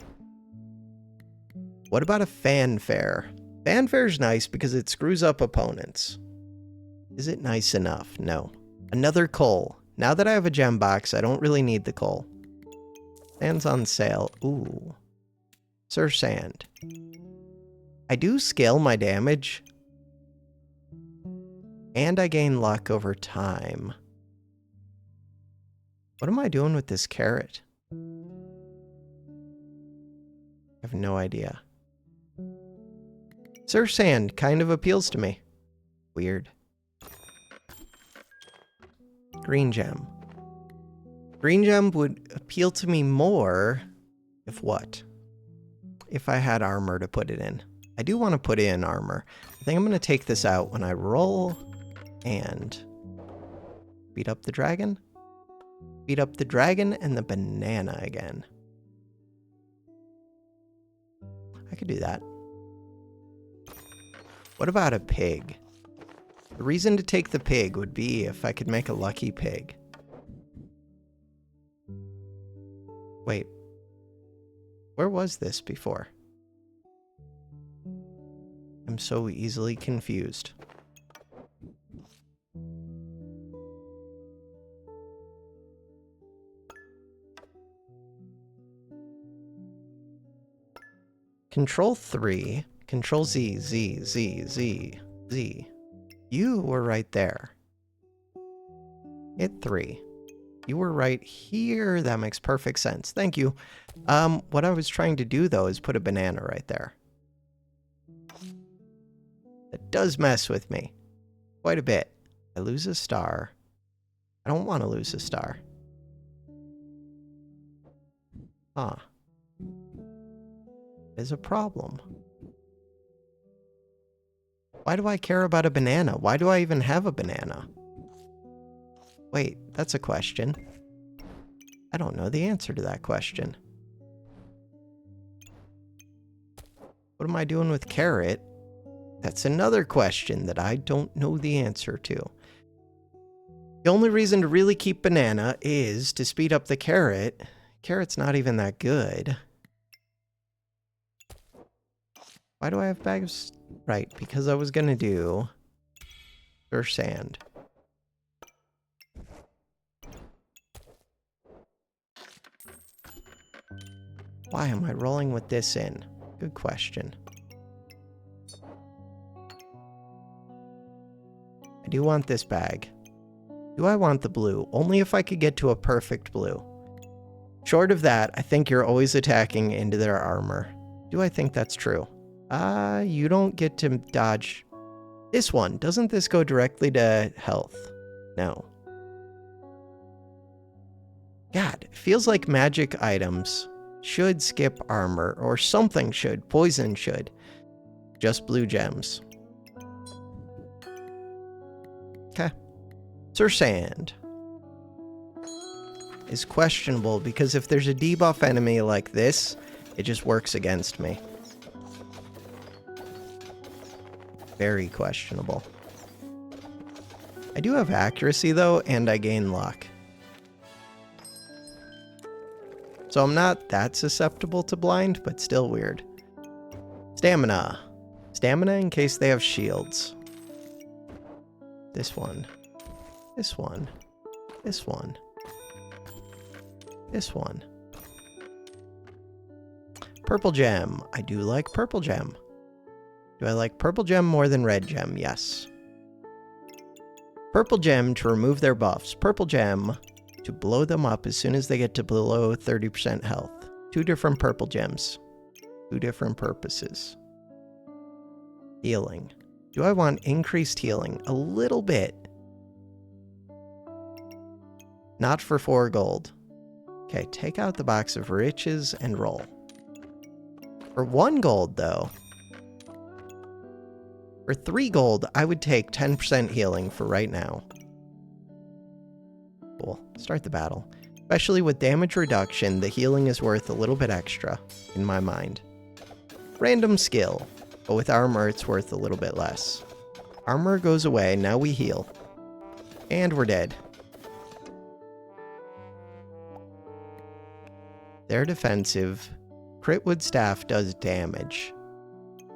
What about a fanfare? Fanfare's nice because it screws up opponents. Is it nice enough? No. Another coal. Now that I have a gem box, I don't really need the coal. Sand's on sale. Ooh. Sir Sand. I do scale my damage. And I gain luck over time. What am I doing with this carrot? I have no idea. Sir Sand kind of appeals to me. Weird. Green gem. Green gem would appeal to me more if what? If I had armor to put it in. I do want to put in armor. I think I'm going to take this out when I roll and beat up the dragon. Beat up the dragon and the banana again. I could do that. What about a pig? The reason to take the pig would be if I could make a lucky pig. Wait. Where was this before? I'm so easily confused. Control 3, Control Z, Z, Z, Z, Z. You were right there. Hit 3. You were right here. That makes perfect sense. Thank you. What I was trying to do, though, is put a banana right there. That does mess with me. Quite a bit. I lose a star. I don't want to lose a star. Huh. There's a problem. Why do I care about a banana? Why do I even have a banana? Wait, that's a question. I don't know the answer to that question. What am I doing with carrot? That's another question that I don't know the answer to. The only reason to really keep banana is to speed up the carrot. Carrot's not even that good. Why do I have bags? Right, because I was gonna do Sir Sand. Why am I rolling with this in? Good question. I do want this bag. Do I want the blue? Only if I could get to a perfect blue. Short of that, I think you're always attacking into their armor. Do I think that's true? You don't get to dodge this one. Doesn't this go directly to health? No. God, it feels like magic items should skip armor, or something should. Poison should. Just blue gems. Okay. Sir Sand is questionable because if there's a debuff enemy like this, it just works against me. Very questionable. I do have accuracy though, and I gain luck. So I'm not that susceptible to blind, but still weird. Stamina. Stamina in case they have shields. This one. This one. This one. This one. Purple gem. I do like purple gem. Do I like purple gem more than red gem? Yes. Purple gem to remove their buffs. Purple gem to blow them up as soon as they get to below 30% health. 2 different purple gems. 2 different purposes. Healing. Do I want increased healing? A little bit. Not for 4 gold. Okay, take out the box of riches and roll. For 1 gold, though. For 3 gold, I would take 10% healing for right now. Cool. Start the battle. Especially with damage reduction, the healing is worth a little bit extra, in my mind. Random skill, but with armor, it's worth a little bit less. Armor goes away, now we heal. And we're dead. They're defensive. Critwood staff does damage.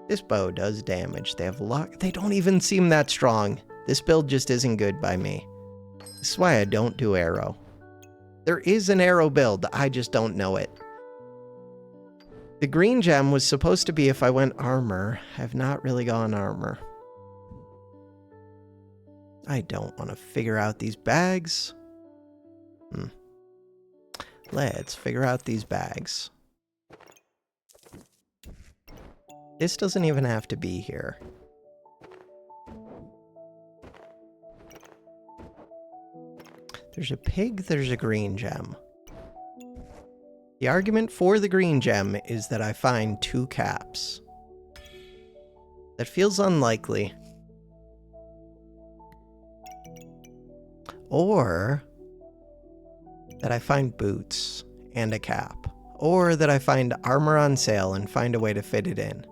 This bow does damage. They have luck. They don't even seem that strong. This build just isn't good by me. This is why I don't do arrow. There is an arrow build, I just don't know it. The green gem was supposed to be if I went armor. I've not really gone armor. I don't want to figure out these bags. Let's figure out these bags. This doesn't even have to be here. There's a pig, there's a green gem. The argument for the green gem is that I find 2 caps. That feels unlikely. Or that I find boots and a cap. Or that I find armor on sale and find a way to fit it in.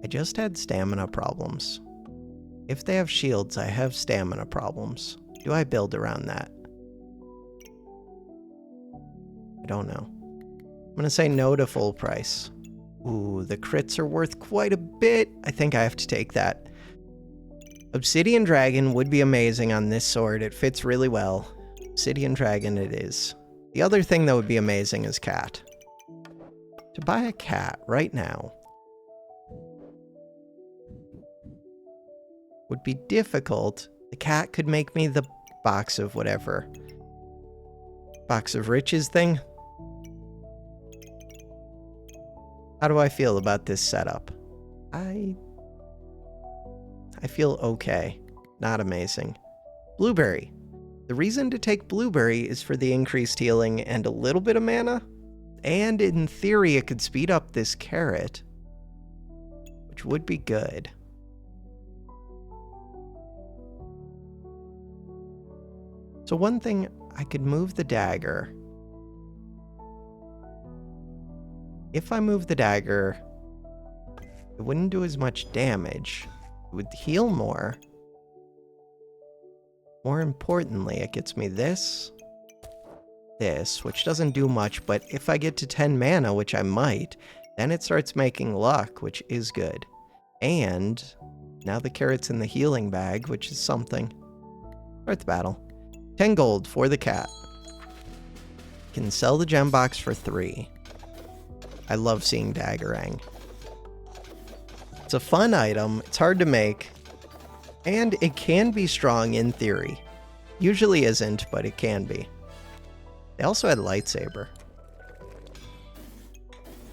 I just had stamina problems. If they have shields, I have stamina problems. Do I build around that? I don't know. I'm gonna say no to full price. Ooh, the crits are worth quite a bit. I think I have to take that. Obsidian Dragon would be amazing on this sword. It fits really well. Obsidian Dragon it is. The other thing that would be amazing is cat. To buy a cat right now would be difficult. The cat could make me the box of whatever. Box of riches thing. How do I feel about this setup? I feel okay. Not amazing. Blueberry. The reason to take blueberry is for the increased healing and a little bit of mana. And in theory, it could speed up this carrot, which would be good. So one thing, I could move the dagger. If I move the dagger, it wouldn't do as much damage. It would heal more. More importantly, it gets me this, which doesn't do much, but if I get to 10 mana, which I might, then it starts making luck, which is good. And now the carrot's in the healing bag, which is something. Start the battle. 10 gold for the cat. Can sell the gem box for 3. I love seeing Daggerang. It's a fun item, it's hard to make, and it can be strong in theory. Usually isn't, but it can be. They also had lightsaber.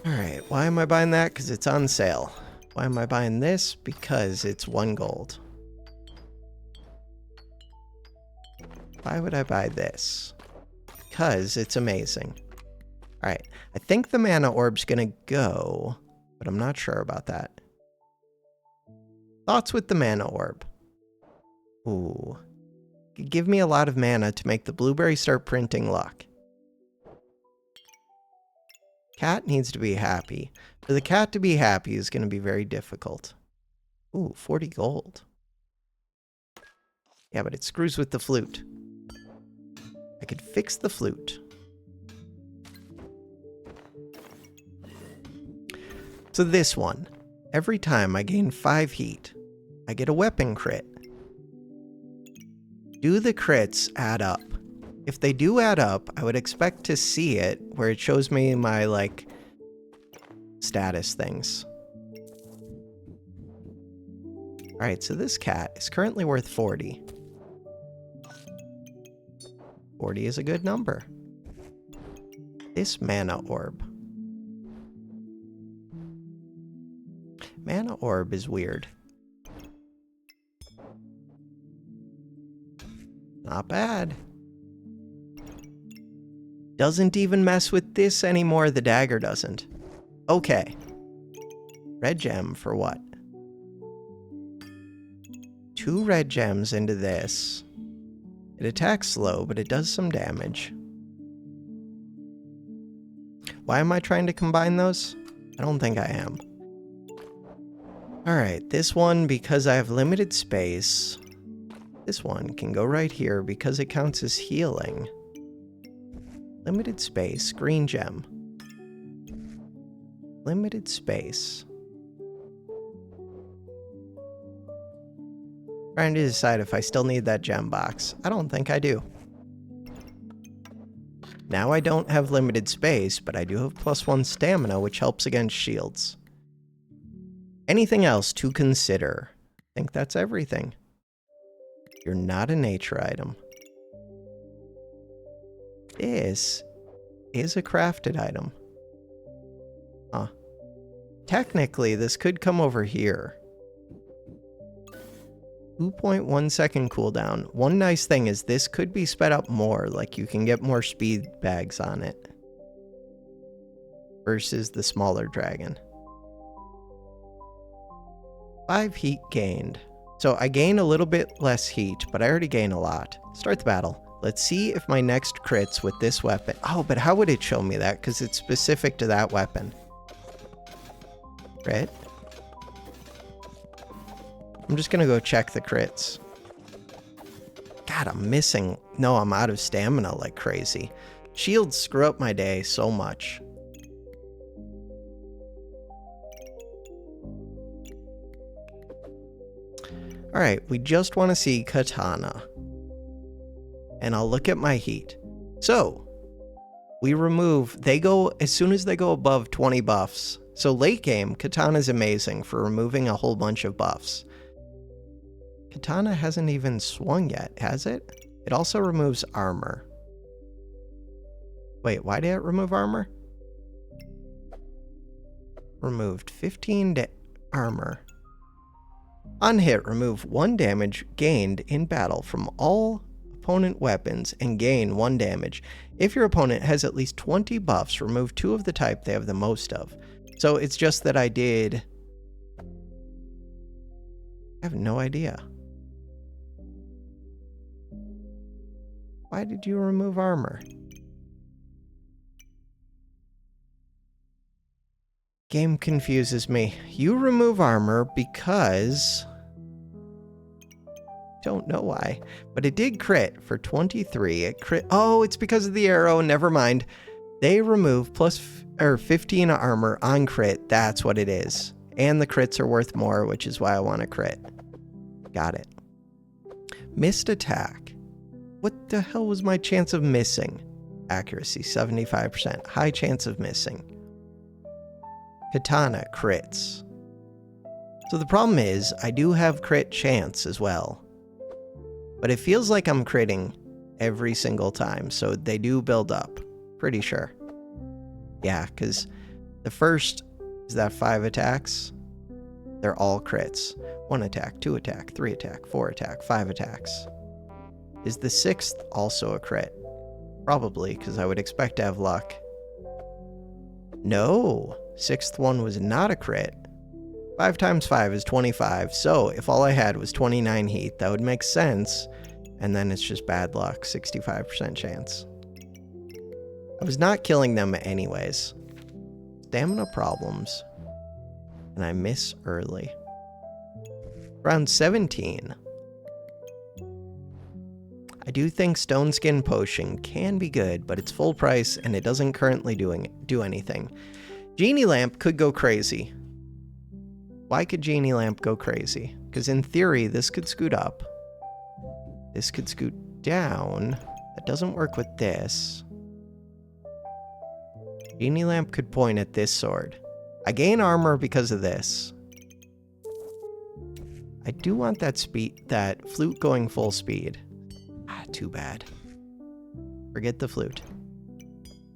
Alright, why am I buying that? Because it's on sale. Why am I buying this? Because it's 1 gold. Why would I buy this? Because it's amazing. Alright, I think the mana orb's gonna go, but I'm not sure about that. Thoughts with the mana orb? Ooh. Give me a lot of mana to make the blueberry start printing luck. Cat needs to be happy. For the cat to be happy is going to be very difficult. Ooh, 40 gold. Yeah, but it screws with the flute. I could fix the flute. So this one. Every time I gain 5 heat, I get a weapon crit. Do the crits add up? If they do add up, I would expect to see it where it shows me my, like, status things. Alright, so this cat is currently worth 40. 40 is a good number. This mana orb. Mana orb is weird. Not bad. Doesn't even mess with this anymore, the dagger doesn't. Okay. Red gem for what? 2 red gems into this. It attacks slow, but it does some damage. Why am I trying to combine those? I don't think I am. Alright, this one, because I have limited space. This one can go right here because it counts as healing. Limited space, green gem. Limited space. Trying to decide if I still need that gem box. I don't think I do. Now I don't have limited space, but I do have +1 stamina, which helps against shields. Anything else to consider? I think that's everything. You're not a nature item. This is a crafted item. Huh. Technically, this could come over here. 2.1 second cooldown. One nice thing is this could be sped up more, like you can get more speed bags on it. Versus the smaller dragon. 5 heat gained. So I gain a little bit less heat, but I already gain a lot. Start the battle. Let's see if my next crits with this weapon. Oh, but how would it show me that? Because it's specific to that weapon. Crit. I'm just gonna go check the crits. God, I'm missing. No, I'm out of stamina like crazy. Shields screw up my day so much. Alright, we just want to see Katana. And I'll look at my heat. So, we remove, they go, as soon as they go above 20 buffs. So late game, Katana's amazing for removing a whole bunch of buffs. Katana hasn't even swung yet, has it? It also removes armor. Wait, why did it remove armor? Removed 15 armor. On hit, remove 1 damage gained in battle from all opponent weapons and gain 1 damage. If your opponent has at least 20 buffs, remove 2 of the type they have the most of. So it's just that I did... I have no idea. Why did you remove armor? Game confuses me. You remove armor because... Don't know why. But it did crit for 23. It crit... Oh, it's because of the arrow. Never mind. They remove or 15 armor on crit. That's what it is. And the crits are worth more, which is why I want to crit. Got it. Missed attack. What the hell was my chance of missing? Accuracy, 75%. High chance of missing. Katana crits. So the problem is, I do have crit chance as well. But it feels like I'm critting every single time, so they do build up. Pretty sure. Yeah, because the first is that 5 attacks. They're all crits. 1 attack, 2 attack, 3 attack, 4 attack, 5 attacks. Is the 6th also a crit? Probably, because I would expect to have luck. No, 6th one was not a crit. 5 times 5 is 25, so if all I had was 29 heat, that would make sense, and then it's just bad luck, 65% chance. I was not killing them anyways. Stamina problems, and I miss early. Round 17. I do think Stone Skin Potion can be good, but it's full price and it doesn't currently do anything. Genie Lamp could go crazy. Why could Genie Lamp go crazy? Because in theory, this could scoot up. This could scoot down. That doesn't work with this. Genie Lamp could point at this sword. I gain armor because of this. I do want that flute going full speed. Ah, too bad. Forget the flute.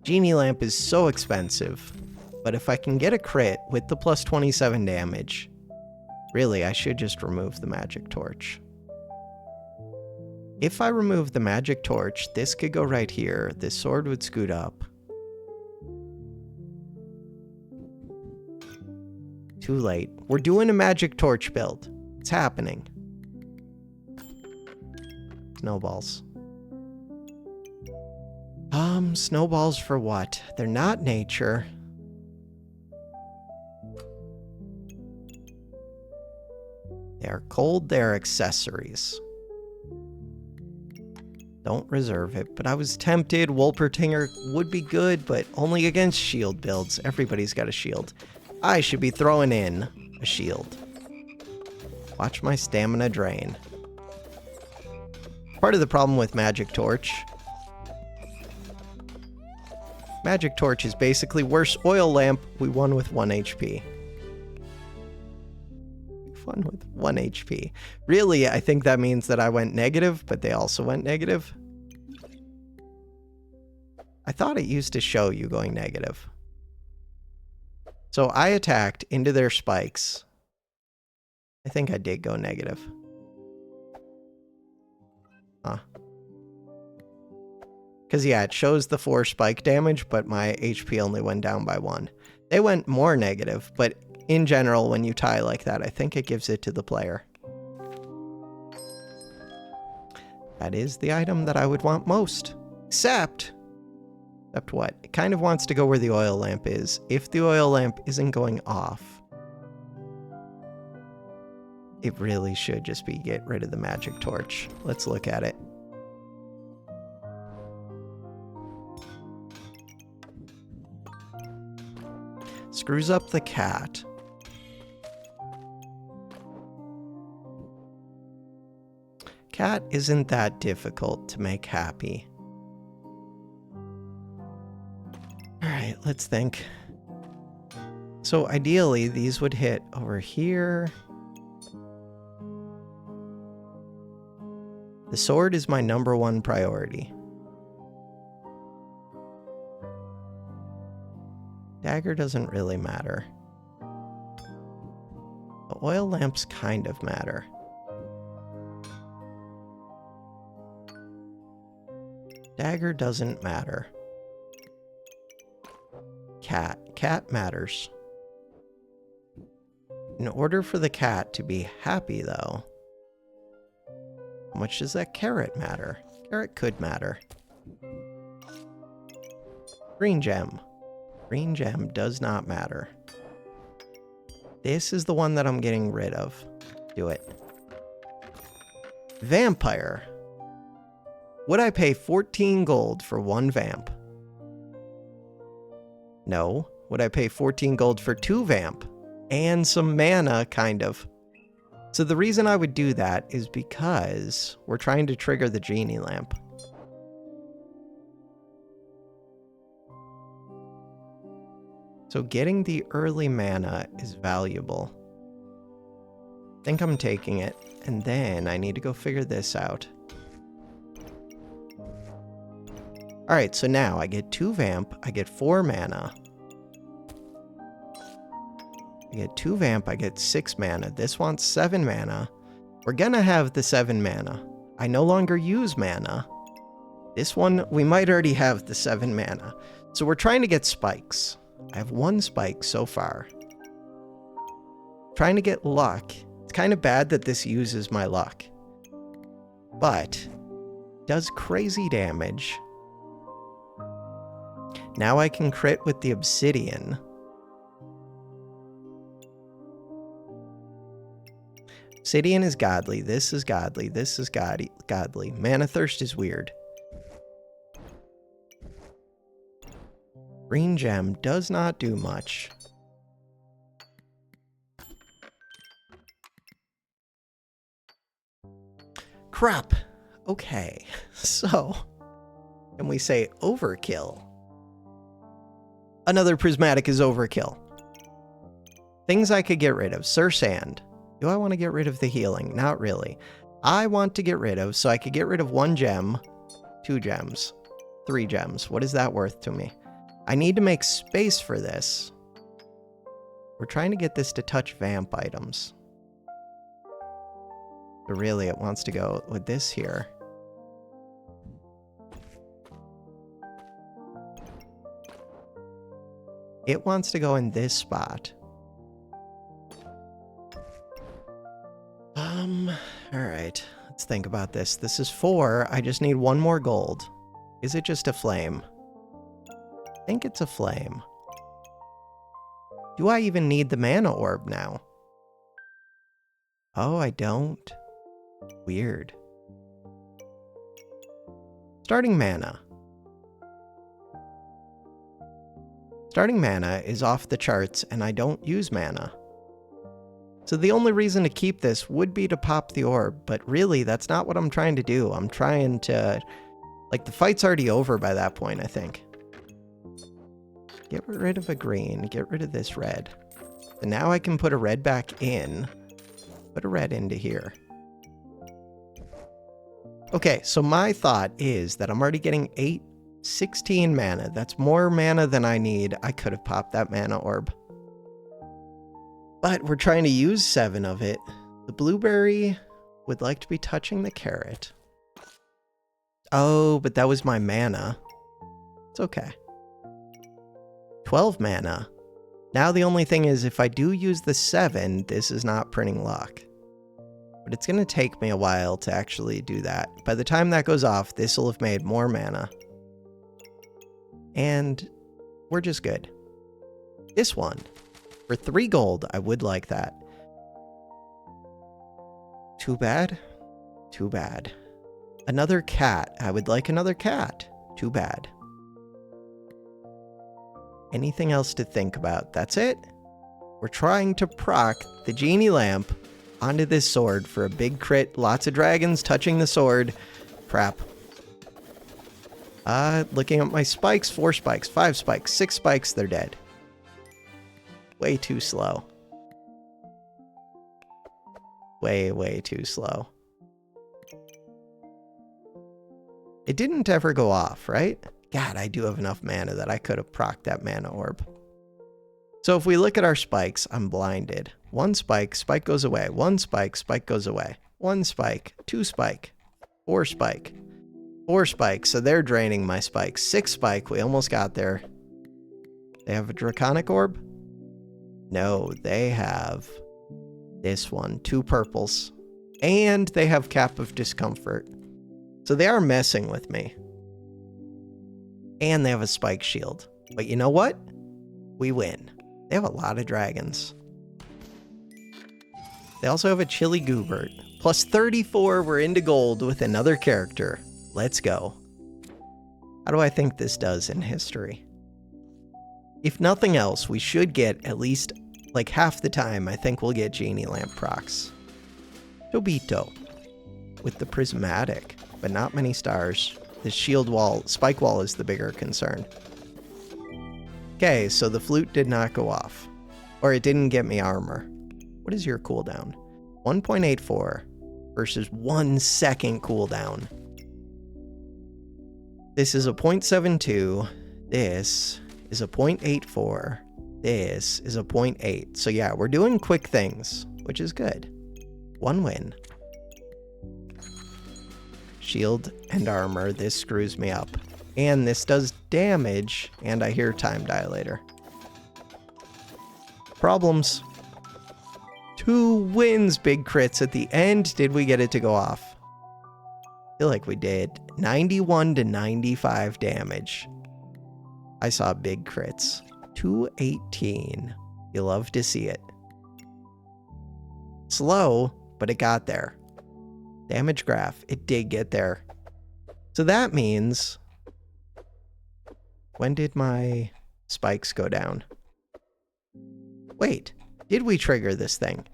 Genie Lamp is so expensive, but if I can get a crit with the plus 27 damage, really, I should just remove the magic torch. If I remove the magic torch, this could go right here. This sword would scoot up. Too late. We're doing a magic torch build. It's happening. Snowballs. Snowballs for what? They're not nature. They're cold, they're accessories. Don't reserve it, but I was tempted. Wolpertinger would be good, but only against shield builds. Everybody's got a shield. I should be throwing in a shield. Watch my stamina drain. Part of the problem with Magic Torch. Magic Torch is basically worse oil lamp. We won with 1 HP. Fun with 1 HP. Really, I think that means that I went negative, but they also went negative. I thought it used to show you going negative. So I attacked into their spikes. I think I did go negative. Huh. Because yeah, it shows the 4 spike damage, but my HP only went down by 1. They went more negative, but in general, when you tie like that, I think it gives it to the player. That is the item that I would want most. Except what? It kind of wants to go where the oil lamp is. If the oil lamp isn't going off, it really should just be get rid of the magic torch. Let's look at it. Screws up the cat. Cat isn't that difficult to make happy. Alright, let's think. So ideally, these would hit over here. The sword is my #1 priority. Dagger doesn't really matter. The oil lamps kind of matter. Dagger doesn't matter. Cat matters. In order for the cat to be happy, though, how much does that carrot matter? Carrot could matter. Green gem. Green gem does not matter. This is the one that I'm getting rid of. Do it. Vampire. Would I pay 14 gold for 1 vamp? No. Would I pay 14 gold for 2 vamp? And some mana, kind of. So the reason I would do that is because we're trying to trigger the genie lamp. So getting the early mana is valuable. I think I'm taking it, and then I need to go figure this out. Alright, so now I get 2 vamp, I get 4 mana. I get 2 vamp, I get 6 mana. This wants 7 mana. We're gonna have the 7 mana. I no longer use mana. This one, we might already have the 7 mana. So we're trying to get spikes. I have 1 spike so far. Trying to get luck. It's kind of bad that this uses my luck. But does crazy damage. Now I can crit with the Obsidian. Obsidian is godly. This is godly. This is godly. Mana Thirst is weird. Green gem does not do much. Crap. Okay. So, can we say overkill? Another prismatic is overkill. Things I could get rid of. Sir Sand. Do I want to get rid of the healing? Not really. I want to get rid of, so I could get rid of 1 gem, 2 gems, 3 gems. What is that worth to me? I need to make space for this. We're trying to get this to touch vamp items. But really, it wants to go with this here. It wants to go in this spot. Alright. Let's think about this. This is 4. I just need 1 more gold. Is it just a flame? I think it's a flame. Do I even need the mana orb now? Oh, I don't. Weird. Starting mana. Starting mana is off the charts, and I don't use mana. So the only reason to keep this would be to pop the orb, but really, that's not what I'm trying to do. I'm trying to... Like, the fight's already over by that point, I think. Get rid of a green, get rid of this red. And now I can put a red back in. Put a red into here. Okay, so my thought is that I'm already getting 16 mana. That's more mana than I need. I could have popped that mana orb. But we're trying to use 7 of it. The blueberry would like to be touching the carrot. Oh, but that was my mana. It's okay. 12 mana. Now the only thing is, if I do use the 7, this is not printing luck. But it's going to take me a while to actually do that. By the time that goes off, this will have made more mana. And we're just good. This one. For 3 gold, I would like that. Too bad. Too bad. Another cat. I would like another cat. Too bad. Anything else to think about? That's it. We're trying to proc the genie lamp onto this sword for a big crit. Lots of dragons touching the sword. Crap. Looking at my spikes. 4 spikes, 5 spikes, 6 spikes. They're dead. Way too slow. Way too slow. It didn't ever go off, right? God, I do have enough mana that I could have procced that mana orb. So if we look at our spikes, I'm blinded. 1 spike, spike goes away. 1 spike, spike goes away. 1 spike, 2 spike, 4 spike, 4 spike. So they're draining my spikes. 6 spike, we almost got there. They have a Draconic orb? No, they have this one. 2 purples. And they have Cap of Discomfort. So they are messing with me. And they have a spike shield. But you know what? We win. They have a lot of dragons. They also have a Chili Goobert. Plus 34, we're into gold with another character. Let's go. How do I think this does in history? If nothing else, we should get at least like half the time. I think we'll get Genie Lamp procs. Tobito. With the prismatic, but not many stars. The shield wall, spike wall is the bigger concern. Okay, so the flute did not go off. Or it didn't get me armor. What is your cooldown? 1.84 versus 1 second cooldown. This is a 0.72. This is a 0.84. This is a 0.8. So yeah, we're doing quick things, which is good. 1 win. Shield and armor. This screws me up. And this does damage, and I hear time dilator. Problems. 2 wins, big crits at the end. Did we get it to go off? I feel like we did. 91 to 95 damage. I saw big crits. 218. You love to see it. Slow, but it got there. Damage graph, it did get there. So that means, when did my spikes go down? Wait, did we trigger this thing?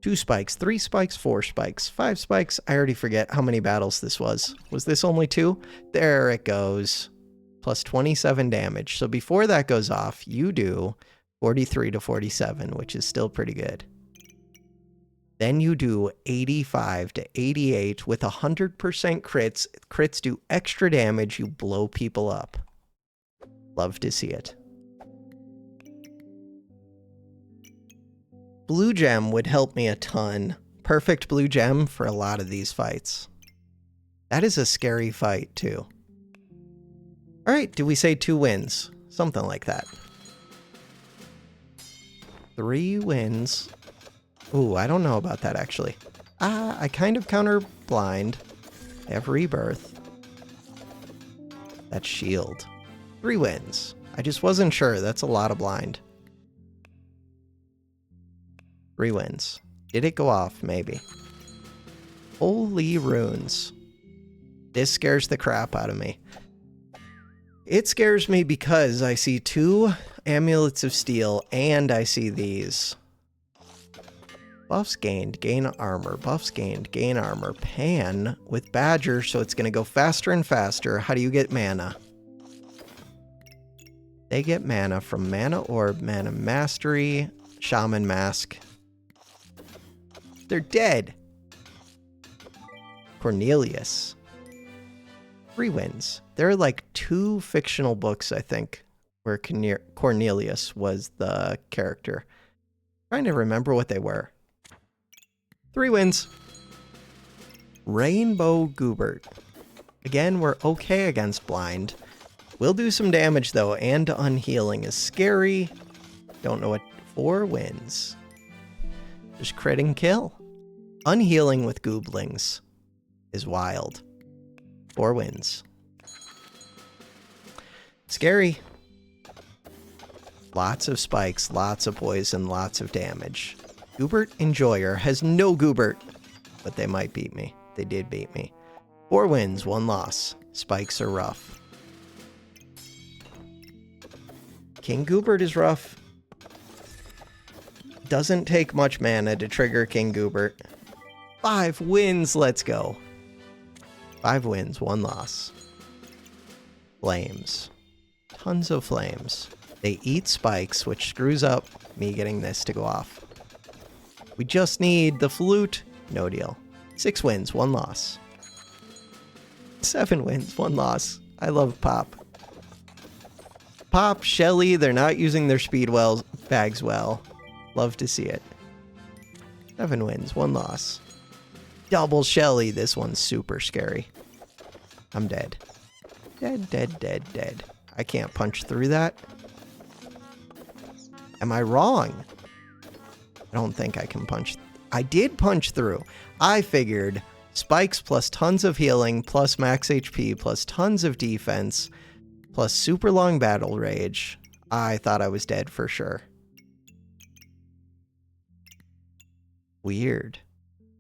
2 spikes, 3 spikes, 4 spikes, 5 spikes. I already forget how many battles this was. Was this only 2? There it goes. Plus 27 damage. So before that goes off, you do 43 to 47, which is still pretty good. Then you do 85 to 88 with 100% crits. Crits do extra damage. You blow people up. Love to see it. Blue gem would help me a ton. Perfect blue gem for a lot of these fights. That is a scary fight, too. All right, do we say 2 wins? Something like that. 3 wins. Ooh, I don't know about that, actually. I kind of counter blind. I have rebirth. That's shield. 3 wins. I just wasn't sure. That's a lot of blind. 3 wins. Did it go off? Maybe. Holy runes. This scares the crap out of me. It scares me because I see 2 amulets of steel and I see these. Buffs gained, gain armor. Buffs gained, gain armor. Pan with Badger, so it's going to go faster and faster. How do you get mana? They get mana from Mana Orb, Mana Mastery, Shaman Mask. They're dead. Cornelius. 3 wins. There are like 2 fictional books, I think, where Cornelius was the character. I'm trying to remember what they were. 3 wins. Rainbow Goobert. Again, we're okay against blind. We'll do some damage, though, and unhealing is scary. Don't know what. 4 wins. Just crit and kill. Unhealing with Gooblings is wild. 4 wins. Scary. Lots of spikes, lots of poison, lots of damage. Goobert Enjoyer has no Goobert, but they might beat me. They did beat me. 4 wins, 1 loss. Spikes are rough. King Goobert is rough. Doesn't take much mana to trigger King Goobert. 5 wins, let's go. 5 wins, 1 loss. Flames. Tons of flames. They eat spikes, which screws up me getting this to go off. We just need the flute. No deal. 6 wins, 1 loss. 7 wins, 1 loss. I love Pop. Pop, Shelly, they're not using their speed bags well. Love to see it. 7 wins, 1 loss. Double Shelly. This one's super scary. I'm dead. Dead, dead, dead, dead. I can't punch through that. Am I wrong? I don't think I can punch. I did punch through. I figured spikes plus tons of healing plus max HP plus tons of defense plus super long battle rage. I thought I was dead for sure. Weird.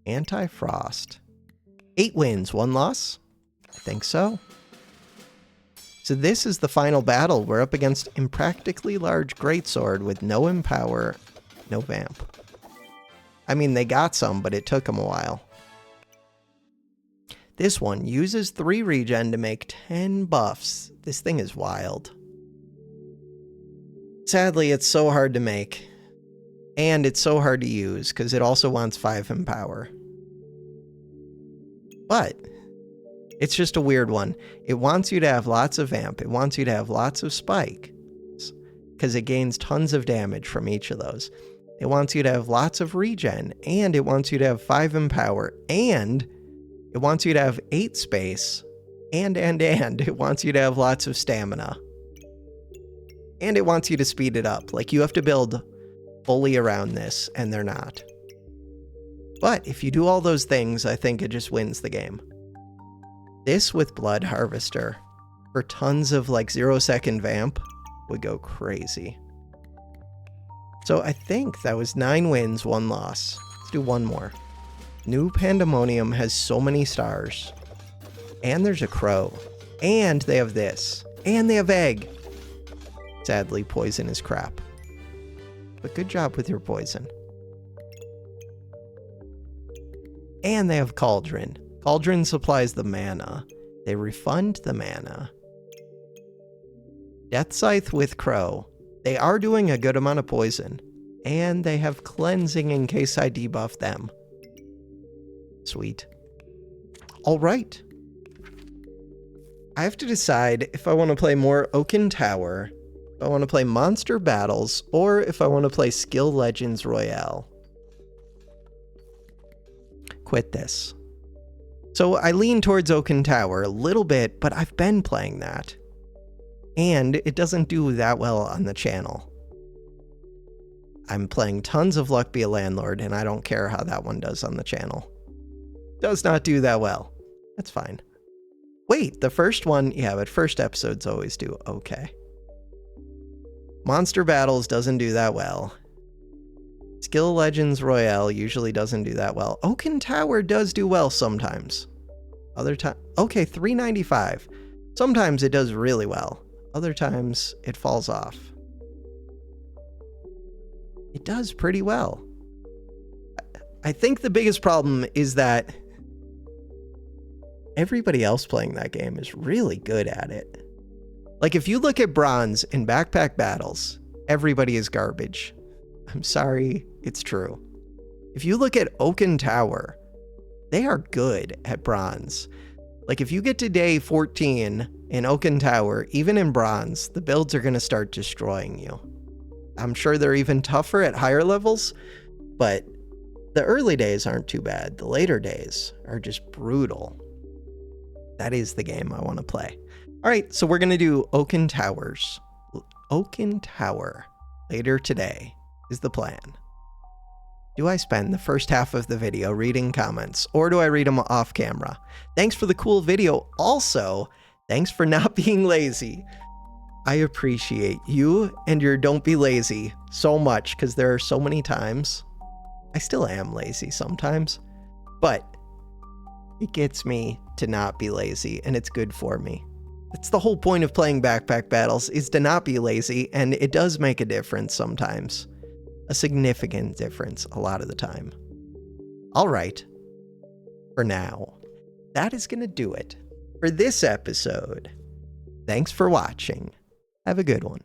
Anti-Frost. 8 wins, 1 loss? I think so. So this is the final battle. We're up against Impractically Large Greatsword with no Empower, no Vamp. I mean, they got some, but it took them a while. This one uses 3 regen to make 10 buffs. This thing is wild. Sadly, it's so hard to make. And it's so hard to use, because it also wants 5 Empower. But it's just a weird one. It wants you to have lots of Vamp. It wants you to have lots of Spike, because it gains tons of damage from each of those. It wants you to have lots of regen, and it wants you to have 5 Empower, and it wants you to have 8 space, and it wants you to have lots of stamina. And it wants you to speed it up. Like, you have to build fully around this, and they're not. But if you do all those things, I think it just wins the game. This with Blood Harvester for tons of like 0-second Vamp would go crazy. So I think that was 9 wins, 1 loss. Let's do one more. New Pandemonium has so many stars. And there's a crow. And they have this. And they have egg. Sadly, poison is crap. But good job with your poison. And they have Cauldron. Cauldron supplies the mana. They refund the mana. Death Scythe with Crow. They are doing a good amount of poison. And they have Cleansing in case I debuff them. Sweet. Alright. I have to decide if I want to play more Oaken Tower, if I want to play Monster Battles, or if I want to play Skill Legends Royale. Quit this. So I lean towards Oaken Tower a little bit, but I've been playing that. And it doesn't do that well on the channel. I'm playing tons of Luck Be a Landlord, and I don't care how that one does on the channel. Does not do that well. That's fine. Wait, the first one? Yeah, but first episodes always do okay. Monster Battles doesn't do that well. Skill Legends Royale usually doesn't do that well. Oaken Tower does do well sometimes. Other time, okay, 395. Sometimes it does really well. Other times it falls off. It does pretty well. I think the biggest problem is that everybody else playing that game is really good at it. Like, if you look at bronze in Backpack Battles, everybody is garbage. I'm sorry, it's true. If you look at Oaken Tower, they are good at bronze. Like, if you get to day 14 in Oaken Tower, even in bronze, the builds are going to start destroying you. I'm sure they're even tougher at higher levels, but the early days aren't too bad. The later days are just brutal. That is the game I want to play. All right, so we're going to do Oaken Towers. Oaken Tower later today is the plan. Do I spend the first half of the video reading comments, or do I read them off camera? Thanks for the cool video. Also, thanks for not being lazy. I appreciate you and your don't be lazy so much, because there are so many times. I still am lazy sometimes, but it gets me to not be lazy, and it's good for me. That's the whole point of playing Backpack Battles, is to not be lazy, and it does make a difference sometimes. A significant difference a lot of the time. All right. For now, that is going to do it for this episode. Thanks for watching. Have a good one.